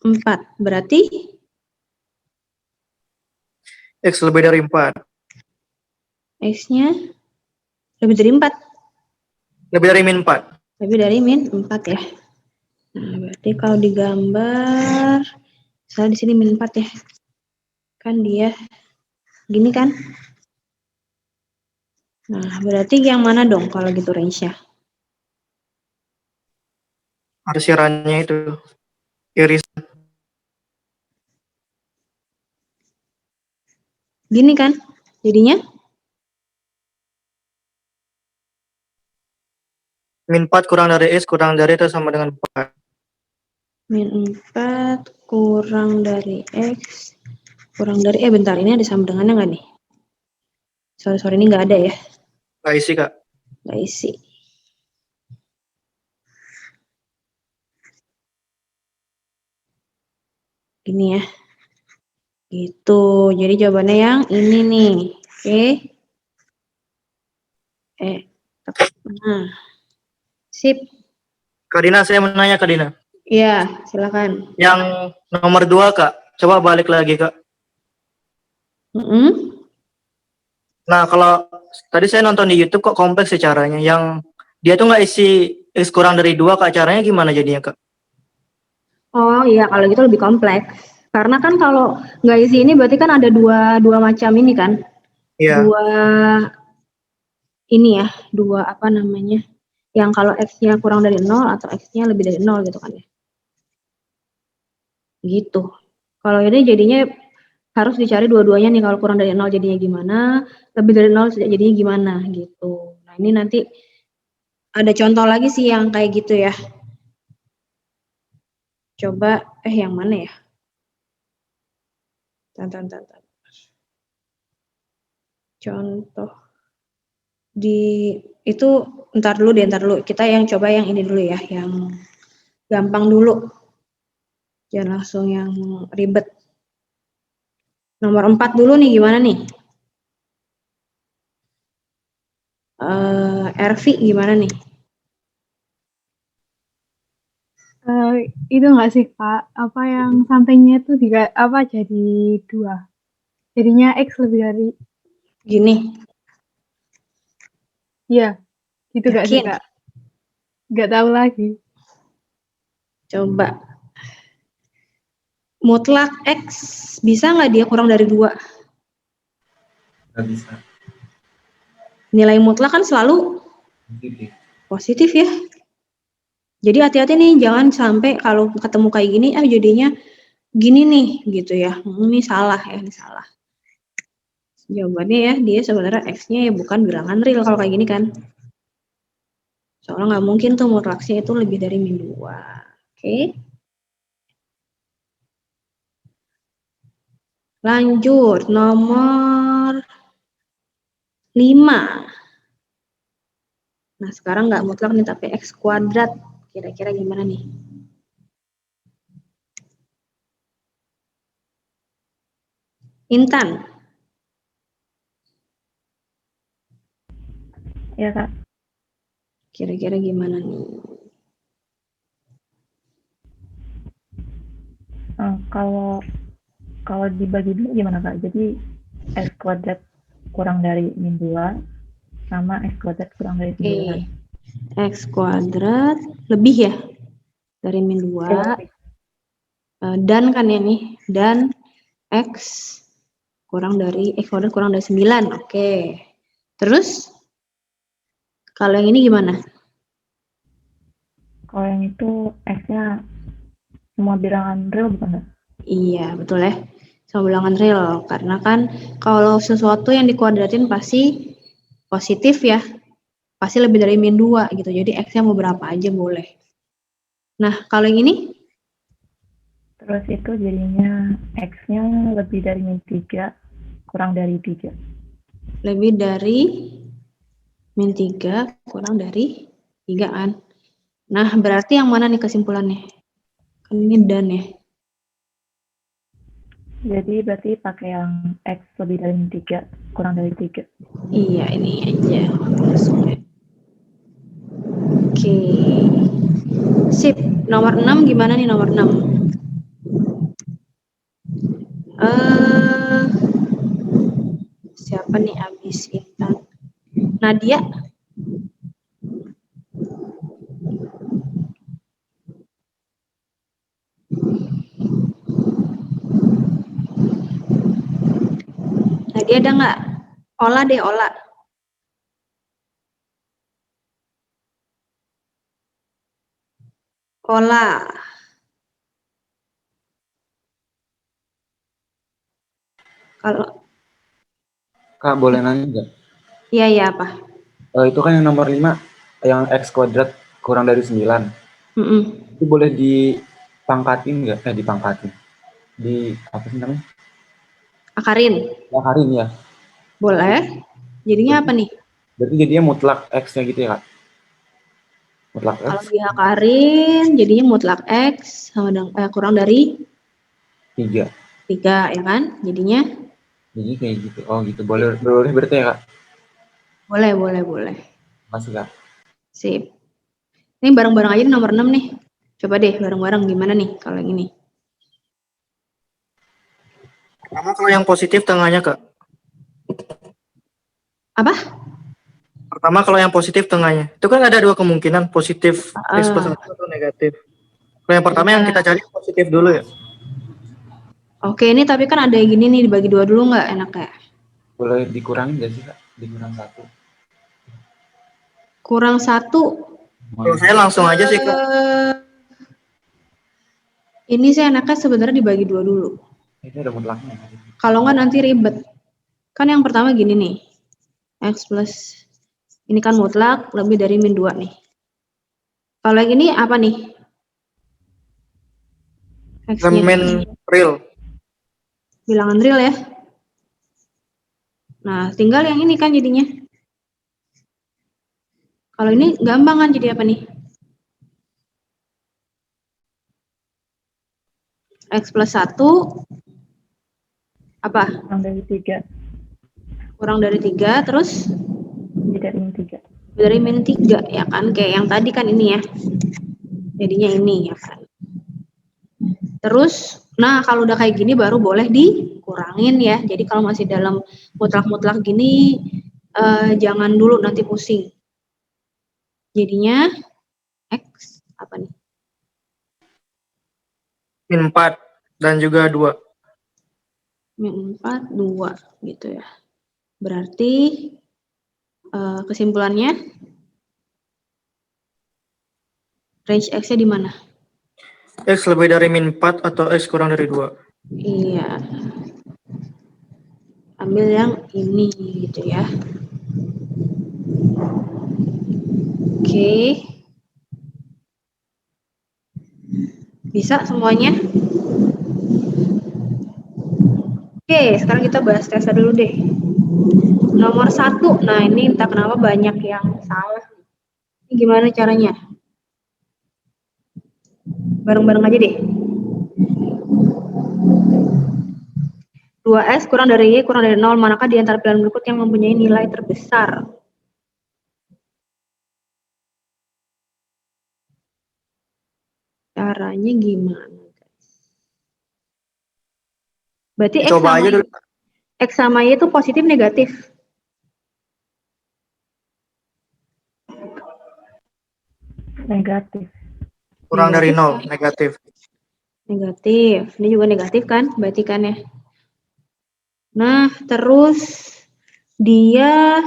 4. Berarti X lebih dari 4. X-nya lebih dari 4. Lebih dari min 4. Lebih dari min 4 ya. Nah, berarti kalau digambar, misalnya di sini min 4 ya. Kan dia gini kan? Nah, berarti yang mana dong kalau gitu range-nya? Arsirannya itu. Iris. Gini kan? Jadinya? Min 4 kurang dari X kurang dari itu sama dengan 4. Min 4 kurang dari X kurang dari, bentar, ini ada sama dengannya nggak nih? Sorry, ini nggak ada ya? Nggak isi, Kak. Nggak isi. Gini ya. Gitu, jadi jawabannya yang ini nih. Oke. Nah. Sip. Kak Dina, saya mau nanya, Kak Dina. Iya, silakan. Yang nomor 2, Kak. Coba balik lagi, Kak. Nah, kalau tadi saya nonton di YouTube kok kompleks sih caranya. Yang dia tuh nggak isi X kurang dari 2, Kak. Caranya gimana jadinya, Kak? Oh iya, kalau gitu lebih kompleks. Karena kan kalau nggak isi ini berarti kan ada dua macam ini kan? Iya. Dua apa namanya? Yang kalau X-nya kurang dari 0 atau X-nya lebih dari 0 gitu kan ya. Gitu. Kalau ini jadinya harus dicari dua-duanya nih, kalau kurang dari 0 jadinya gimana, lebih dari 0 jadinya gimana gitu. Nah, ini nanti ada contoh lagi sih yang kayak gitu ya. Coba yang mana ya? Tar. Contoh di itu ntar dulu. Kita yang coba yang ini dulu ya, yang gampang dulu. Jangan langsung yang ribet. Nomor 4 dulu nih, gimana nih? RV gimana nih? Itu nggak sih, Kak? Apa yang sampingnya tuh jadi 2. Jadinya X lebih dari gini. Iya, gitu nggak sih, Kak? Nggak tahu lagi. Coba. Mutlak X, bisa nggak dia kurang dari 2? Nggak bisa. Nilai mutlak kan selalu positif ya. Jadi hati-hati nih, jangan sampai kalau ketemu kayak gini, jadinya gini nih, gitu ya. Ini salah ya, ini salah. Jawabannya ya, dia sebenarnya X-nya ya bukan bilangan real kalau kayak gini kan. Soalnya nggak mungkin tuh mutlaknya itu lebih dari min 2. Oke. Lanjut, nomor 5. Nah, sekarang nggak mutlak nih, tapi X kuadrat. Kira-kira gimana nih? Intan. Ya, Kak. Kira-kira gimana nih? Kalau dibagi dulu gimana, Kak? Jadi X kuadrat kurang dari min 2 sama X kuadrat kurang dari 9. X kuadrat lebih ya dari min 2. Dan kan ya nih, dan X kuadrat kurang dari 9. Oke. Terus kalau yang ini gimana? Kalau yang itu X-nya semua bilangan real bukan nggak? Iya, betul ya. Sama bilangan real. Karena kan kalau sesuatu yang dikuadratin pasti positif ya. Pasti lebih dari min 2 gitu. Jadi X-nya mau berapa aja boleh. Nah, kalau yang ini? Terus itu jadinya X-nya lebih dari min 3 kurang dari 3. Lebih dari min 3 kurang dari 3 kan. Nah, berarti yang mana nih kesimpulannya? Kan ini dan ya. Jadi berarti pakai yang X lebih dari min 3 kurang dari 3. Iya, ini aja. Oke. Sip. Nomor 6 gimana nih nomor 6? Siapa nih abis Intan? Nadia? Nadia ada nggak? Ola deh, Ola. Ola. Kalau Kak, boleh nanya nggak? iya apa? Itu kan yang nomor 5, yang X kuadrat kurang dari 9. Itu boleh dipangkatin nggak? Dipangkatin. Apa sih namanya? Akarin. Akarin ya. Boleh. Jadinya apa nih? Berarti jadinya mutlak X-nya gitu ya, Kak? Mutlak X. Kalau diakarin jadinya mutlak X sama dengan kurang dari 3. 3 ya kan? Jadinya Jadi kayak gitu. Oh gitu. Boleh berarti ya, Kak? boleh. Makasih, Kak. Sip. Ini bareng-bareng aja nomor 6 nih. Coba deh bareng-bareng gimana nih kalau yang ini? Pertama kalau yang positif tengahnya, Kak. Apa? Pertama kalau yang positif tengahnya. Itu kan ada 2 kemungkinan, positif X plus 1 atau negatif. Kalau yang pertama yang kita cari positif dulu ya. Oke, ini tapi kan ada yang gini nih, dibagi 2 dulu nggak enaknya? Boleh dikurangin nggak sih, Kak? Dikurang 1. Kurang 1. Kalau saya langsung aja sih, Kak. Ini sih enaknya sebenarnya dibagi 2 dulu. Itu ada mutlaknya. Kalau nggak nanti ribet. Kan yang pertama gini nih. X plus ini kan mutlak lebih dari min 2 nih. Kalau yang ini apa nih? Elemen real. Bilangan real ya. Nah, tinggal yang ini kan jadinya. Kalau ini gampang kan jadi apa nih? X plus 1 apa? Kurang dari 3. Kurang dari 3 terus? Lebih dari min 3. Dari min 3 ya kan, kayak yang tadi kan ini ya. Jadinya ini ya kan. Terus, nah kalau udah kayak gini baru boleh dikurangin ya. Jadi kalau masih dalam mutlak-mutlak gini, jangan dulu nanti pusing. Jadinya X apa nih? Min 4 dan juga 2. Min 4, 2 gitu ya. Berarti kesimpulannya range X-nya di mana? X lebih dari min 4 atau X kurang dari 2. Iya. Ambil yang ini gitu ya. Oke. Bisa semuanya? Oke, sekarang kita bahas tesnya dulu deh. Nomor 1, nah ini entah kenapa banyak yang salah. Ini gimana caranya? Bareng-bareng aja deh. 2S kurang dari Y kurang dari 0, manakah di antara pilihan berikut yang mempunyai nilai terbesar? Caranya gimana, guys? Berarti Coba aja dulu. X sama Y itu positif negatif? Negatif. Kurang dari 0, negatif. Negatif. Ini juga negatif kan? Berarti kan ya. Nah, terus dia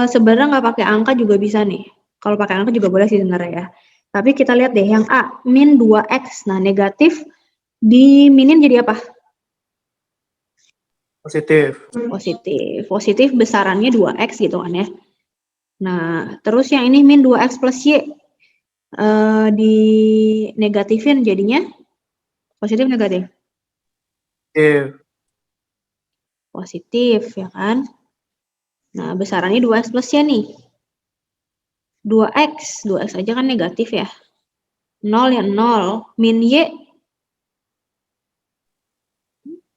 Sebenarnya nggak pakai angka juga bisa nih. Kalau pakai angka juga boleh sih sebenarnya ya. Tapi kita lihat deh yang A, min 2x. Nah, negatif diminin jadi apa? Positif. Positif. Positif besarannya 2x gitu kan ya. Nah, terus yang ini min 2x plus y. Di negatifin jadinya positif negatif? Positif. Positif ya kan. Nah, besarannya 2x plus y nih. 2x aja kan negatif ya. 0 ya 0. Min y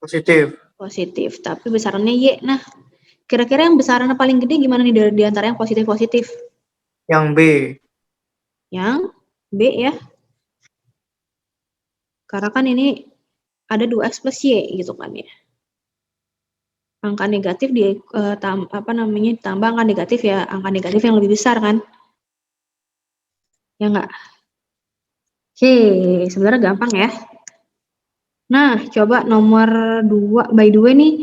Positif. positif, tapi besarannya y. Nah, kira-kira yang besarannya paling gede gimana nih di antara yang positif-positif? Yang B. Yang B ya. Karena kan ini ada 2x plus y gitu kan ya. Angka negatif ditambah angka negatif ya, angka negatif yang lebih besar kan? Ya enggak? Oke, sebenarnya gampang ya. Nah, coba nomor 2, by the way nih,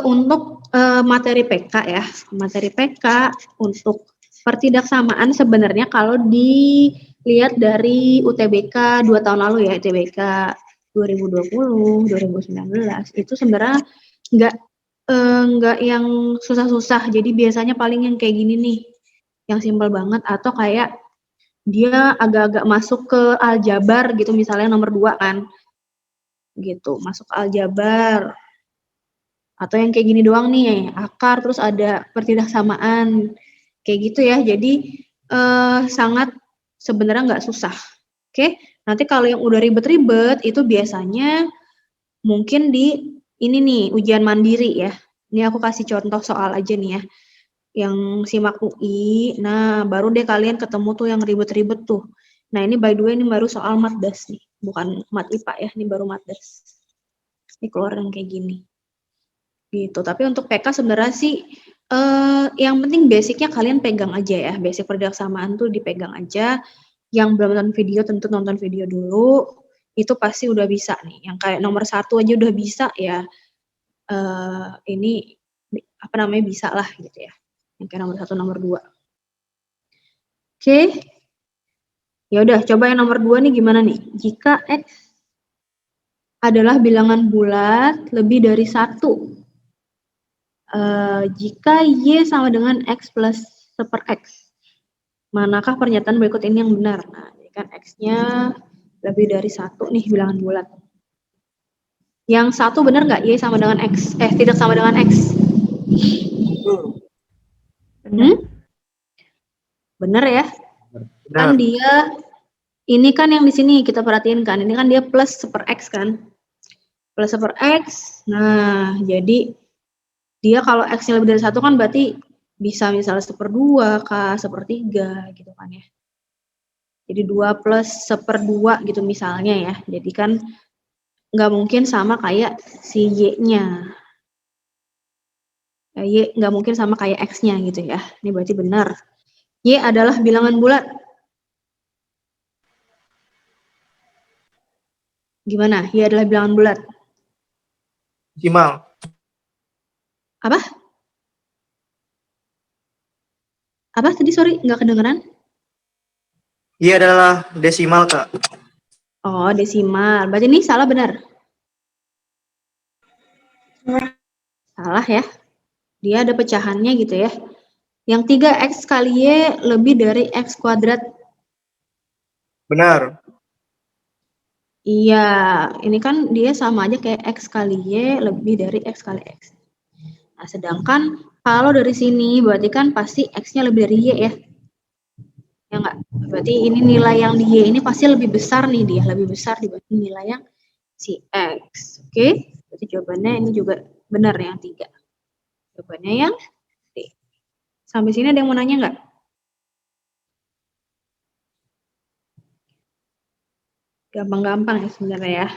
untuk materi PK ya, materi PK untuk pertidaksamaan sebenarnya kalau dilihat dari UTBK 2 tahun lalu ya, UTBK 2020, 2019, itu sebenarnya nggak yang susah-susah, jadi biasanya paling yang kayak gini nih, yang simpel banget, atau kayak dia agak-agak masuk ke aljabar gitu, misalnya nomor 2 kan, gitu, masuk aljabar. Atau yang kayak gini doang nih, akar terus ada pertidaksamaan, kayak gitu ya. Jadi sangat sebenarnya nggak susah. Oke, nanti kalau yang udah ribet-ribet itu biasanya mungkin di ini nih ujian mandiri ya. Ini aku kasih contoh soal aja nih ya. Yang simak UI, nah baru deh kalian ketemu tuh yang ribet-ribet tuh. Nah ini by the way ini baru soal matdas nih, bukan mat IPA ya, ini baru matdas. Ini keluar yang kayak gini. Gitu, tapi untuk PK sebenarnya sih yang penting basicnya kalian pegang aja ya, basic pertidaksamaan tuh dipegang aja. Yang belum nonton video tentu nonton video dulu, itu pasti udah bisa nih. Yang kayak nomor 1 aja udah bisa ya, ini apa namanya bisa lah gitu ya. Yang kayak nomor 1, nomor 2. Oke. Ya udah, coba yang nomor 2 nih gimana nih? Jika X adalah bilangan bulat lebih dari 1. Jika Y sama dengan X plus 1/X, manakah pernyataan berikut ini yang benar? Nah, ini kan X-nya lebih dari 1 nih bilangan bulat. Yang 1 benar nggak? Y sama dengan X? Tidak sama dengan X. Benar ya? Benar. Kan dia, ini kan yang di sini kita perhatiin kan, ini kan dia plus 1/X kan? Plus 1/X, nah jadi dia kalau X-nya lebih dari 1 kan berarti bisa misalnya 1/2 kah, 1/3 gitu kan ya. Jadi 2 plus 1/2 gitu misalnya ya. Jadi kan nggak mungkin sama kayak si Y-nya. Y nggak mungkin sama kayak X-nya gitu ya. Ini berarti benar. Y adalah bilangan bulat. Gimana? Y adalah bilangan bulat. Desimal. Apa? Apa tadi, sorry, nggak kedengeran? Y adalah desimal, Kak. Oh, desimal. Berarti ini salah benar? Salah ya. Dia ada pecahannya gitu ya. Yang 3X kali Y lebih dari X kuadrat. Benar. Iya, ini kan dia sama aja kayak X kali Y lebih dari X kali X. Nah, sedangkan kalau dari sini berarti kan pasti X-nya lebih dari Y ya. Ya enggak? Berarti ini nilai yang di Y ini pasti lebih besar nih dia, lebih besar dibanding nilai yang si X. Oke? Berarti jawabannya ini juga benar yang 3. Jawabannya yang D. Sampai sini ada yang mau nanya enggak? Gampang-gampang ya sebenarnya ya.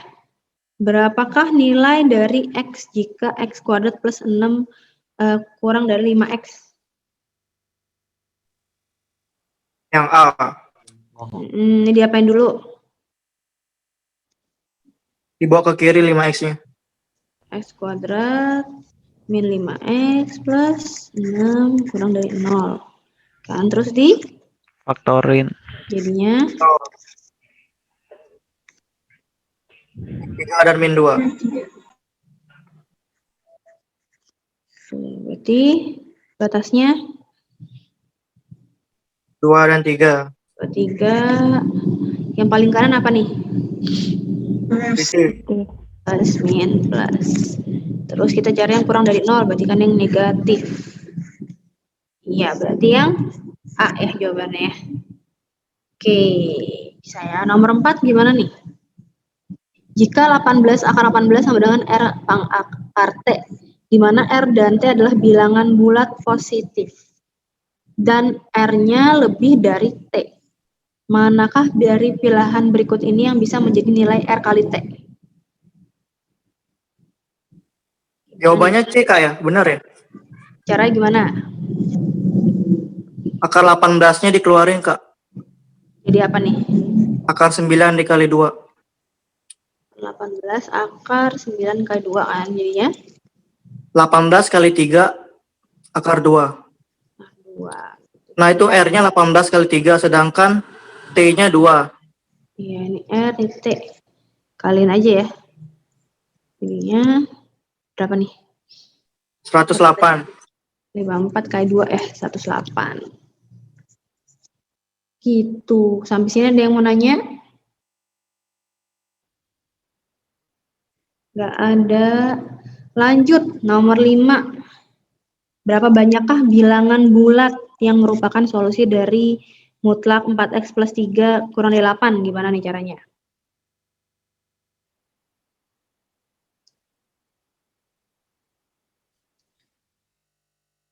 Berapakah nilai dari X jika X kuadrat plus 6 kurang dari 5X? Yang A. Ini diapain dulu? Dibawa ke kiri 5X-nya. X kuadrat Min 5x plus 6 kurang dari 0. Kan terus di Faktorin. jadinya 3 dan min 2. Berarti batasnya 2 dan 3. 3. Yang paling kanan apa nih? Plus min plus. Terus kita cari yang kurang dari 0, berarti kan yang negatif. Iya, berarti yang A ya jawabannya ya. Oke, saya nomor 4 gimana nih? Jika 18 akar 18 sama dengan R pangakar T, di mana R dan T adalah bilangan bulat positif, dan R-nya lebih dari T. Manakah dari pilihan berikut ini yang bisa menjadi nilai R kali T? Jawabannya C, Kak ya? Benar ya? Caranya gimana? Akar 18-nya dikeluarin, Kak. Jadi apa nih? Akar 9 dikali 2. 18 akar 9 kali 2 kan jadinya? 18 kali 3 akar 2. 2. Nah, itu R-nya 18 kali 3, sedangkan T-nya 2. Iya, ini R, ini T. Kaliin aja ya. Jadinya berapa nih? 108. 54 kali 2, 108. Gitu. Sampai sini ada yang mau nanya? Nggak ada. Lanjut, nomor 5. Berapa banyakkah bilangan bulat yang merupakan solusi dari mutlak 4x plus 3 kurang dari 8? Gimana nih caranya?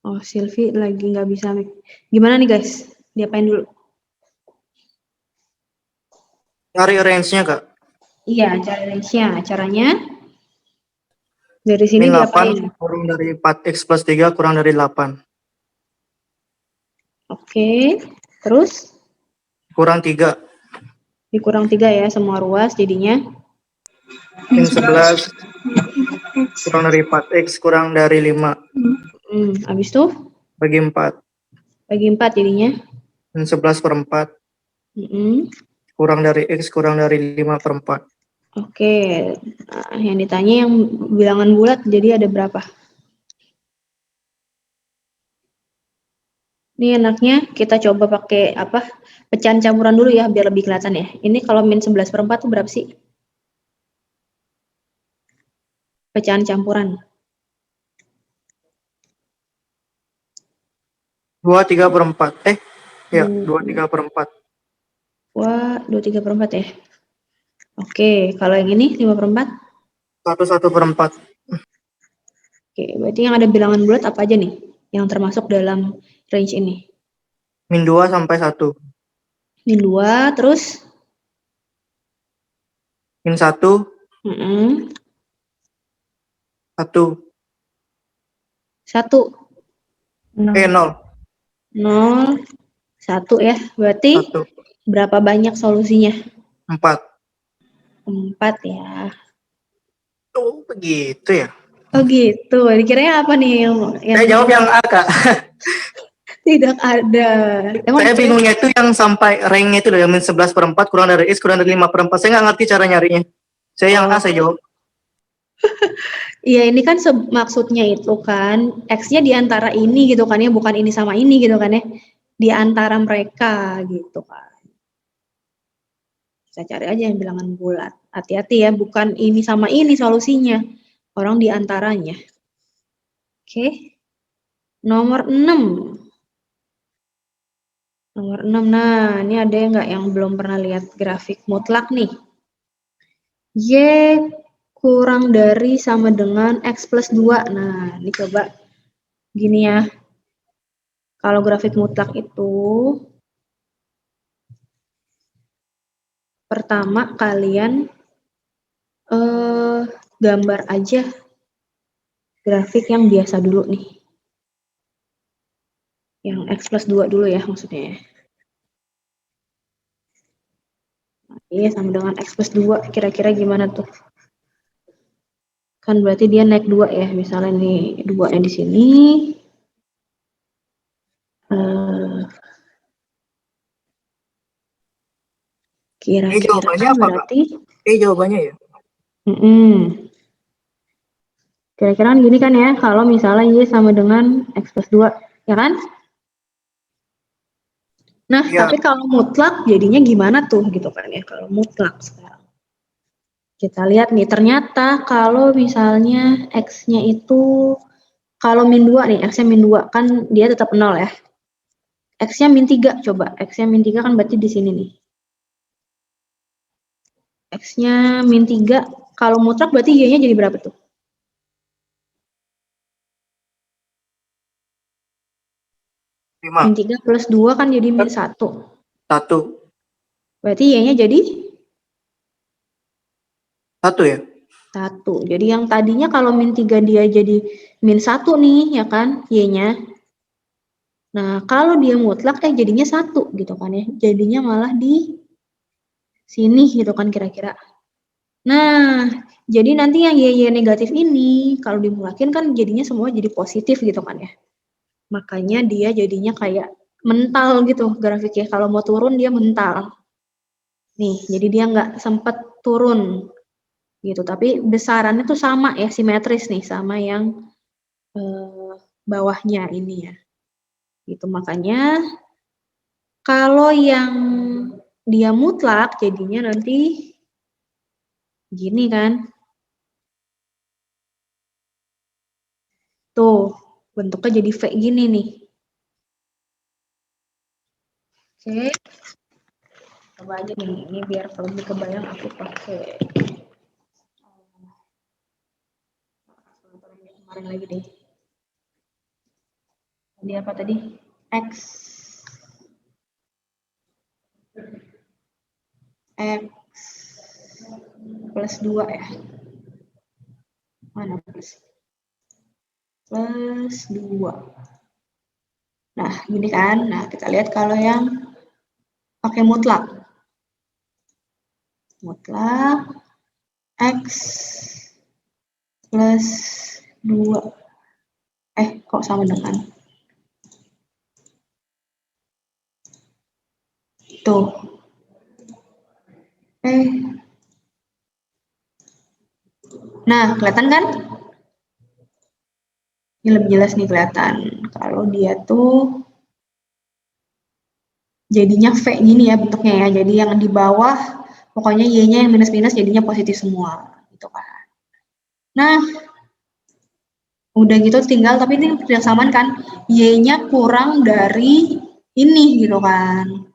Oh, Silvi lagi nggak bisa. Gimana nih guys? Diapain dulu? Cari range-nya, Kak. Iya, cari range-nya. Caranya? Dari sini Min diapain? 8 kurang dari 4x plus 3 kurang dari 8. Oke. Terus? Kurang 3. Dikurang 3 ya, semua ruas jadinya. Min 11 kurang dari 4x kurang dari 5. Habis itu? Bagi 4. Bagi 4 jadinya. Min 11 per 4. Kurang dari x kurang dari 5 per 4. Oke. Nah, yang ditanya yang bilangan bulat jadi ada berapa? Ini enaknya kita coba pakai apa? Pecahan campuran dulu ya biar lebih kelihatan ya. Ini kalau min 11 per 4 itu berapa sih? Pecahan campuran. 23 per 4. Ya, 23 per 4. Wah, 23 per 4 ya. Oke, kalau yang ini 5 per 4? 1 per 4. Oke, berarti yang ada bilangan bulat apa aja nih? Yang termasuk dalam range ini? Min 2 sampai 1. Min 2, terus? Min 1. 1. 1. 0. 0. 1 ya. Berarti 1. berapa banyak solusinya? 4. 4 ya. Oh, begitu ya. Oh gitu. Dikiranya apa nih yang Saya jawab yang A, Kak. Tidak ada. Saya bingungnya itu yang sampai rank-nya itu loh, yang min 11 per 4 kurang dari x kurang dari 5 per 4. Saya nggak ngerti cara nyarinya. Saya yang A, saya jawab. Iya, ini kan maksudnya itu kan X-nya di antara ini gitu kan ya, bukan ini sama ini gitu kan ya. Di antara mereka gitu kan. Saya cari aja yang bilangan bulat. Hati-hati ya, bukan ini sama ini solusinya. Orang di antaranya. Oke. Nomor 6. Nomor 6. Nah, ini ada yang nggak yang belum pernah lihat grafik mutlak nih. Y kurang dari sama dengan X plus 2. Nah, ini coba gini ya. Kalau grafik mutlak itu, pertama kalian gambar aja grafik yang biasa dulu nih. Yang X plus 2 dulu ya maksudnya. Iya, sama dengan X plus 2. Kira-kira gimana tuh? Kan berarti dia naik 2 ya, misalnya nih 2-nya di sini. Kira-kira jawabannya kan apa, Kak? berarti Jawabannya ya? Kira-kira kan gini kan ya, kalau misalnya Y sama dengan X plus 2, ya kan? Nah, Iya. tapi kalau mutlak jadinya gimana tuh gitu kan ya, kalau mutlak sekarang. Kita lihat nih, ternyata kalau misalnya X-nya itu, kalau min 2 nih, X-nya min 2, kan dia tetap 0 ya. X-nya min 3, coba. X-nya min 3 kan berarti di sini nih. X-nya min 3, kalau mutlak berarti Y-nya jadi berapa tuh? Min 3 plus 2 kan jadi min 1. 1. Berarti Y-nya jadi? 1 ya? 1. Jadi yang tadinya kalau min 3 dia jadi min 1 nih, ya kan, Y-nya. Nah, kalau dia mutlak, jadinya 1 gitu kan ya. Jadinya malah di sini gitu kan kira-kira. Nah, jadi nanti yang Y negatif ini, kalau dimulakin kan jadinya semua jadi positif gitu kan ya. Makanya dia jadinya kayak mental gitu grafiknya. Kalau mau turun dia mental. Nih, jadi dia nggak sempet turun gitu. Tapi besarannya tuh sama ya, simetris nih sama yang bawahnya ini ya. Gitu, makanya kalau yang dia mutlak jadinya nanti gini kan. Tuh, bentuknya jadi V gini nih. Oke. Coba aja nih, ini biar lebih kebayang aku pakai kemarin lagi deh. Tadi apa tadi? X plus 2 ya. Mana plus 2. Nah, gini kan. Nah, kita lihat kalau yang pakai mutlak. Mutlak X plus 2. Kok sama dengan? Tuh. Nah, kelihatan kan? Ini lebih jelas nih kelihatan. Kalau dia tuh jadinya V gini ya bentuknya ya. Jadi yang di bawah, pokoknya Y-nya yang minus-minus jadinya positif semua. Gitu kan. Nah, udah gitu tinggal, tapi ini persamaan kan, Y-nya kurang dari ini gitu kan.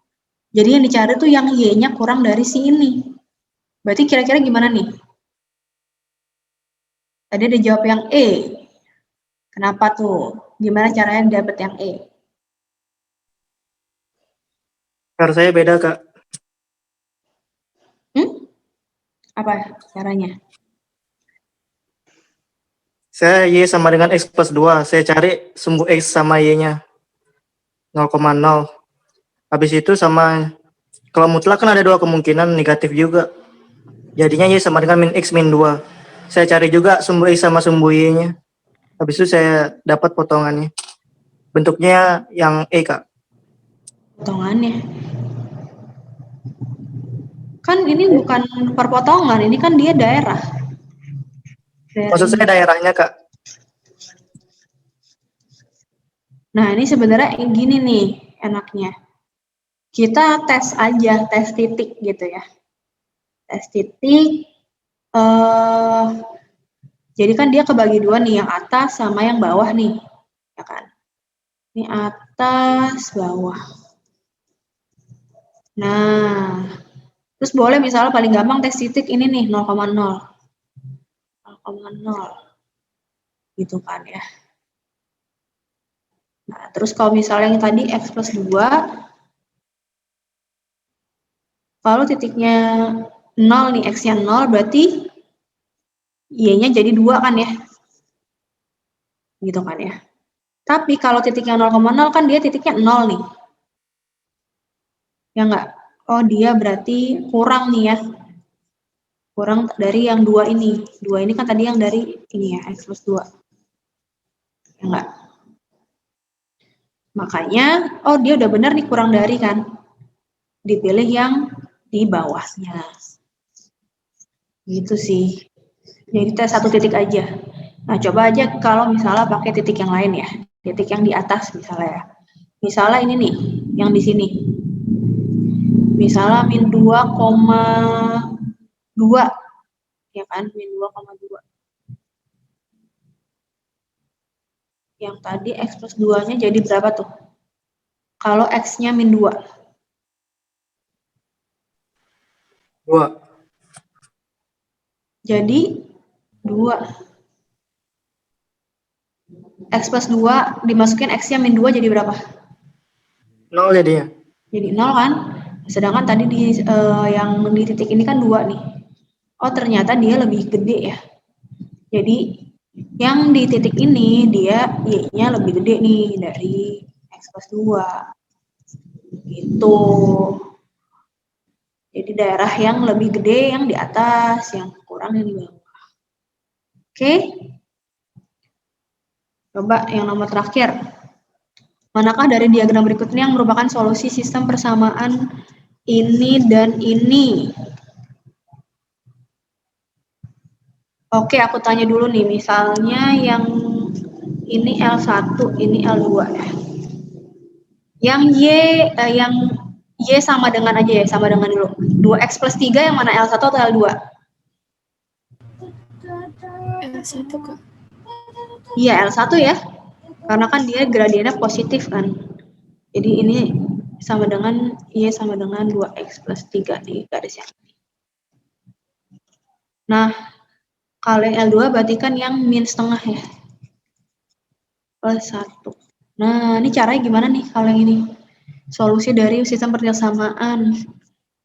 Jadi yang dicari tuh yang Y-nya kurang dari si ini. Berarti kira-kira gimana nih? Tadi ada jawab yang E. Kenapa tuh? Gimana caranya dapat yang E? Cara saya beda, Kak. Apa caranya? Saya Y sama dengan X plus 2. Saya cari sumbu X sama Y-nya. 0,0. Habis itu sama, kalau mutlak kan ada 2 kemungkinan negatif juga. Jadinya Y sama dengan min X min 2. Saya cari juga sumbu X sama sumbu Y-nya. Habis itu saya dapat potongannya. Bentuknya yang E, Kak. Potongannya. Kan ini bukan perpotongan, ini kan dia daerah. Maksud saya daerahnya, Kak. Nah, ini sebenarnya gini nih enaknya. Kita tes aja, tes titik gitu ya. Tes titik, jadi kan dia kebagi 2 nih, yang atas sama yang bawah nih, ya kan? Ini atas, bawah. Nah, terus boleh misalnya paling gampang tes titik ini nih, 0,0. 0,0. Gitu kan ya. Nah, terus kalau misalnya yang tadi X plus 2, kalau titiknya 0 nih, X-nya 0, berarti Y-nya jadi 2 kan ya. Gitu kan ya. Tapi kalau titiknya 0,0 kan dia titiknya 0 nih. Ya enggak? Oh, dia berarti kurang nih ya. kurang dari yang 2 ini. 2 ini kan tadi yang dari ini ya, X plus 2. Ya enggak? Makanya, oh dia udah benar nih kurang dari kan. Dipilih yang di bawahnya. Gitu sih. Jadi tes 1 titik aja. Nah, coba aja kalau misalnya pakai titik yang lain ya. Titik yang di atas misalnya ya. Misalnya ini nih, yang di sini. Misalnya min 2,2. Ya kan, min 2,2. Yang tadi X plus 2-nya jadi berapa tuh? Kalau X-nya min 2. 2. Jadi 2. X plus 2 dimasukin X-nya min 2 jadi berapa? 0 jadinya. Jadi 0 kan? Sedangkan tadi yang di titik ini kan 2 nih. Oh ternyata dia lebih gede ya. Jadi yang di titik ini dia Y-nya lebih gede nih dari X plus 2. Gitu. Jadi daerah yang lebih gede yang di atas, yang kurang yang di bawah. Oke? Coba yang nomor terakhir. Manakah dari diagram berikut ini yang merupakan solusi sistem persamaan ini dan ini? Oke, aku tanya dulu nih. Misalnya yang ini L1, ini L2 ya. Yang Y sama dengan aja ya, sama dengan dulu. 2X plus 3 yang mana L1 atau L2? L1 Kak. Iya, L1 ya. Karena kan dia gradiennya positif kan. Jadi ini sama dengan Y sama dengan 2X plus 3 di garis yang ini. Nah, kalau yang L2 berarti kan yang min setengah ya. Plus 1. Nah, ini caranya gimana nih kalau yang ini? Solusi dari sistem persamaan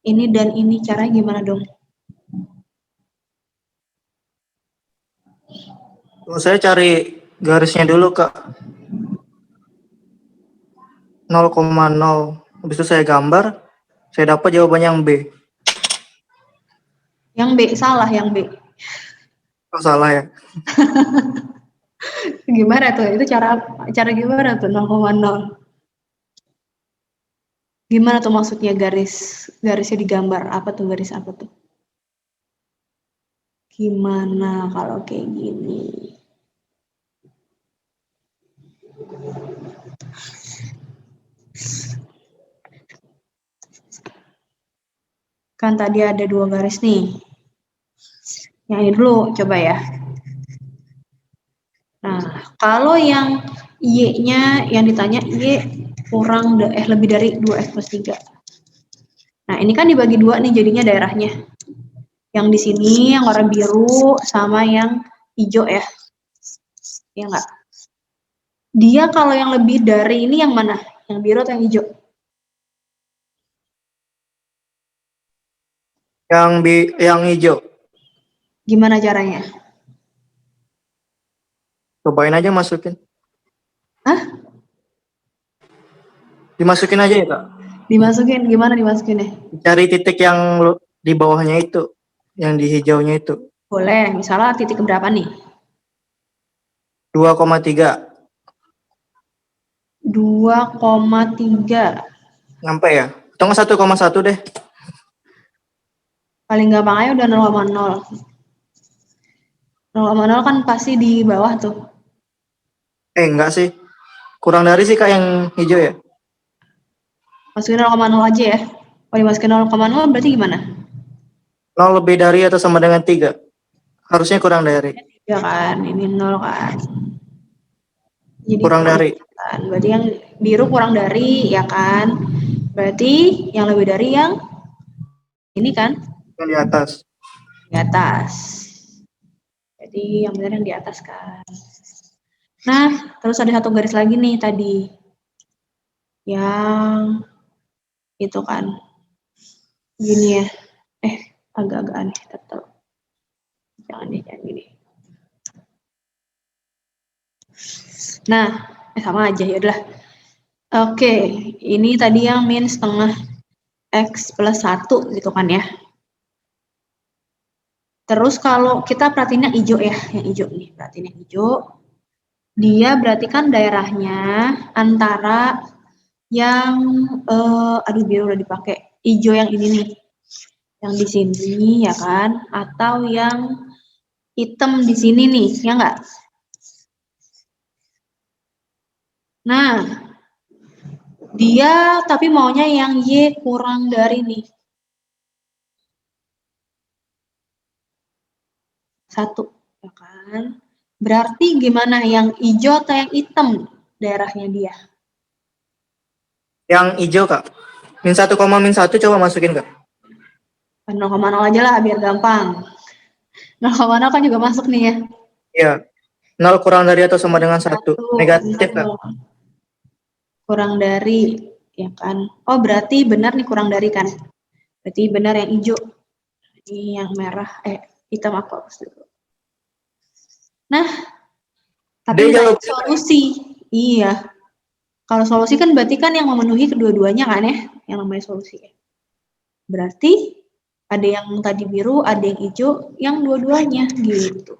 ini dan ini caranya gimana dong? Saya cari garisnya dulu, Kak. 0,0. Habis itu saya gambar, saya dapat jawabannya yang B. Yang B, salah yang B. Oh, salah ya. Gimana tuh? Itu cara gimana tuh 0,0? Gimana tuh maksudnya garisnya digambar? Apa tuh garis apa tuh? Gimana kalau kayak gini? Kan tadi ada 2 garis nih. Yang ini dulu coba ya. Nah, kalau yang Y-nya yang ditanya Y kurang lebih dari 2X plus 3. Nah, ini kan dibagi 2 nih jadinya daerahnya. Yang di sini yang warna biru sama yang hijau ya. Ya enggak? Dia kalau yang lebih dari ini yang mana? Yang biru atau yang hijau? Yang hijau. Gimana caranya? Cobain aja masukin. Hah? Dimasukin aja ya, Kak. Dimasukin, gimana dimasukinnya? Cari titik yang di bawahnya itu, yang di hijaunya itu. Boleh, misalnya titik berapa nih? 2,3. 2,3. Nyampe ya? Atau 1,1 deh. Paling gampang aja udah 0,0. 0,0 kan pasti di bawah tuh. Enggak sih. Kurang dari sih Kak yang hijau ya. Masukin 0,0 aja ya. Kalau dimasukin 0,0 berarti gimana? 0 lebih dari atau sama dengan 3. Harusnya kurang dari. Ya kan, ini 0 kan. Jadi kurang dari. Kan. Berarti yang biru kurang dari, ya kan? Berarti yang lebih dari yang ini kan? Yang di atas. Di atas. Jadi yang benar yang di atas kan. Nah, terus ada satu garis lagi nih tadi. Yang itu kan. Gini ya. Agak-agak aneh. Tetap. Jangan gini. Nah, sama aja ya udah. Oke, ini tadi yang min setengah X plus 1 gitu kan ya. Terus kalau kita perhatiin yang hijau ya, yang hijau nih, perhatiin yang hijau. Dia berarti kan daerahnya antara yang aduh biru udah dipakai. Hijau yang ini nih. Yang di sini ya kan, atau yang hitam di sini nih, ya enggak? Nah, dia tapi maunya yang Y kurang dari nih. 1, ya kan? Berarti gimana, yang hijau atau yang hitam daerahnya dia? Yang hijau, Kak. -1, coba masukin, Kak. 0,0 aja lah biar gampang. 0,0 kan juga masuk nih ya. Iya. 0 kurang dari atau sama dengan 1. Negatif, Kak. Kurang dari, ya kan? Oh, berarti benar nih kurang dari kan? Berarti benar yang hijau. Ini yang merah, hitam aku hapus dulu. Nah, tapi nggak solusi. Iya. Kalau solusi kan berarti kan yang memenuhi kedua-duanya kan ya, yang namanya solusi. Berarti ada yang tadi biru, ada yang hijau, yang dua-duanya gitu.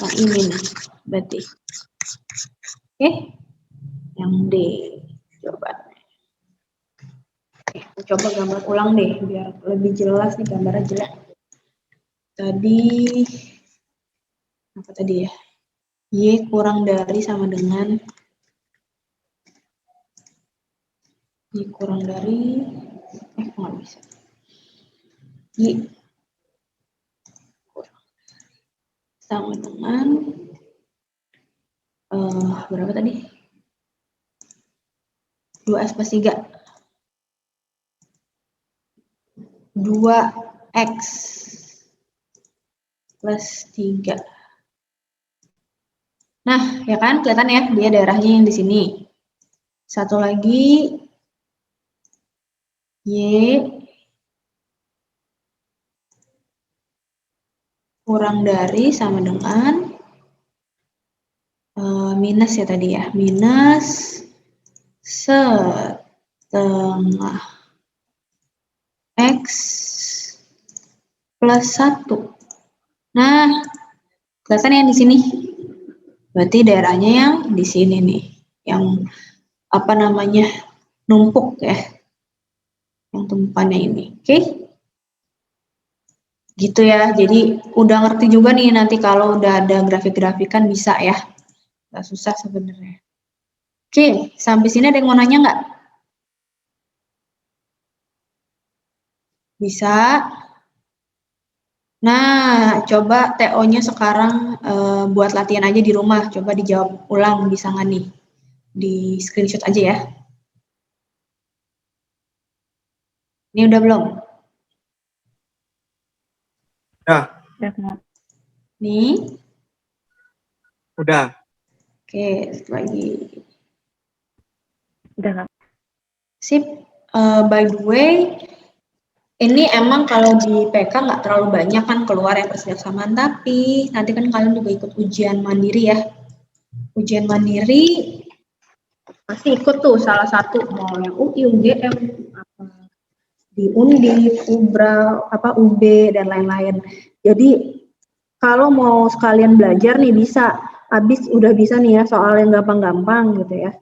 Nah ini nih, berarti. Oke, yang D. Coba. Oke, coba gambar ulang deh, biar lebih jelas nih, gambarnya jelas. Tadi, apa tadi ya? Y kurang dari sama dengan Y kurang dari, nggak bisa. Y kurang sama dengan berapa tadi? 2x+3. 2x plus 3. Nah, ya kan kelihatan ya dia daerahnya yang di sini. Satu lagi Y kurang dari sama dengan minus ya tadi ya, minus setengah X plus 1. Nah, kelihatan yang di sini. Berarti daerahnya yang di sini nih, yang apa namanya, numpuk ya, yang tumpukannya ini. Oke? Gitu ya, jadi udah ngerti juga nih nanti kalau udah ada grafik-grafikan bisa ya. Nggak susah sebenarnya. Oke, sampai sini ada yang mau nanya nggak? Bisa. Nah, coba TO-nya sekarang buat latihan aja di rumah. Coba dijawab ulang, bisa nggak nih? Di screenshot aja ya. Ini udah belum? Udah. Nih. Udah. Oke, lagi. Udah, Kak. Sip. By the way, ini emang kalau di PK nggak terlalu banyak kan keluar yang persiapsamaan, tapi nanti kan kalian juga ikut ujian mandiri ya. Ujian mandiri pasti ikut tuh salah satu, mau yang UI, UGM, apa di Undi, Ubra, apa UB dan lain-lain. Jadi kalau mau sekalian belajar nih bisa, habis udah bisa nih ya soal yang gampang-gampang gitu ya.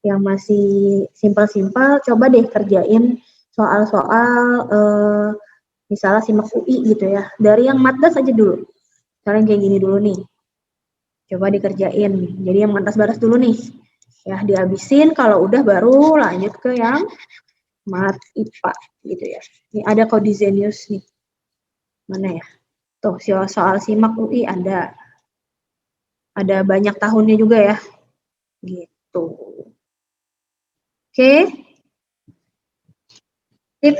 Yang masih simpel-simpel, coba deh kerjain soal-soal misalnya simak UI gitu ya. Dari yang matdas aja dulu. Misalnya kayak gini dulu nih. Coba dikerjain. Jadi yang matdas baras dulu nih. Ya dihabisin, kalau udah baru lanjut ke yang mat IPA gitu ya. Ini ada Codizenius nih. Mana ya? Tuh soal simak UI ada. Ada banyak tahunnya juga ya. Gitu. Oke. Sip.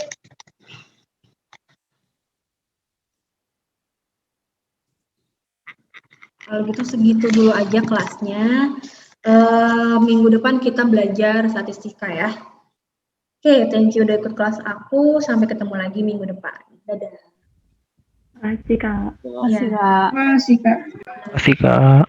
Kalau gitu segitu dulu aja kelasnya. Minggu depan kita belajar statistika ya. Oke, thank you udah ikut kelas aku. Sampai ketemu lagi minggu depan. Dadah. Makasih, Kak. Makasih, Kak. Makasih, Kak. Kasih Kak.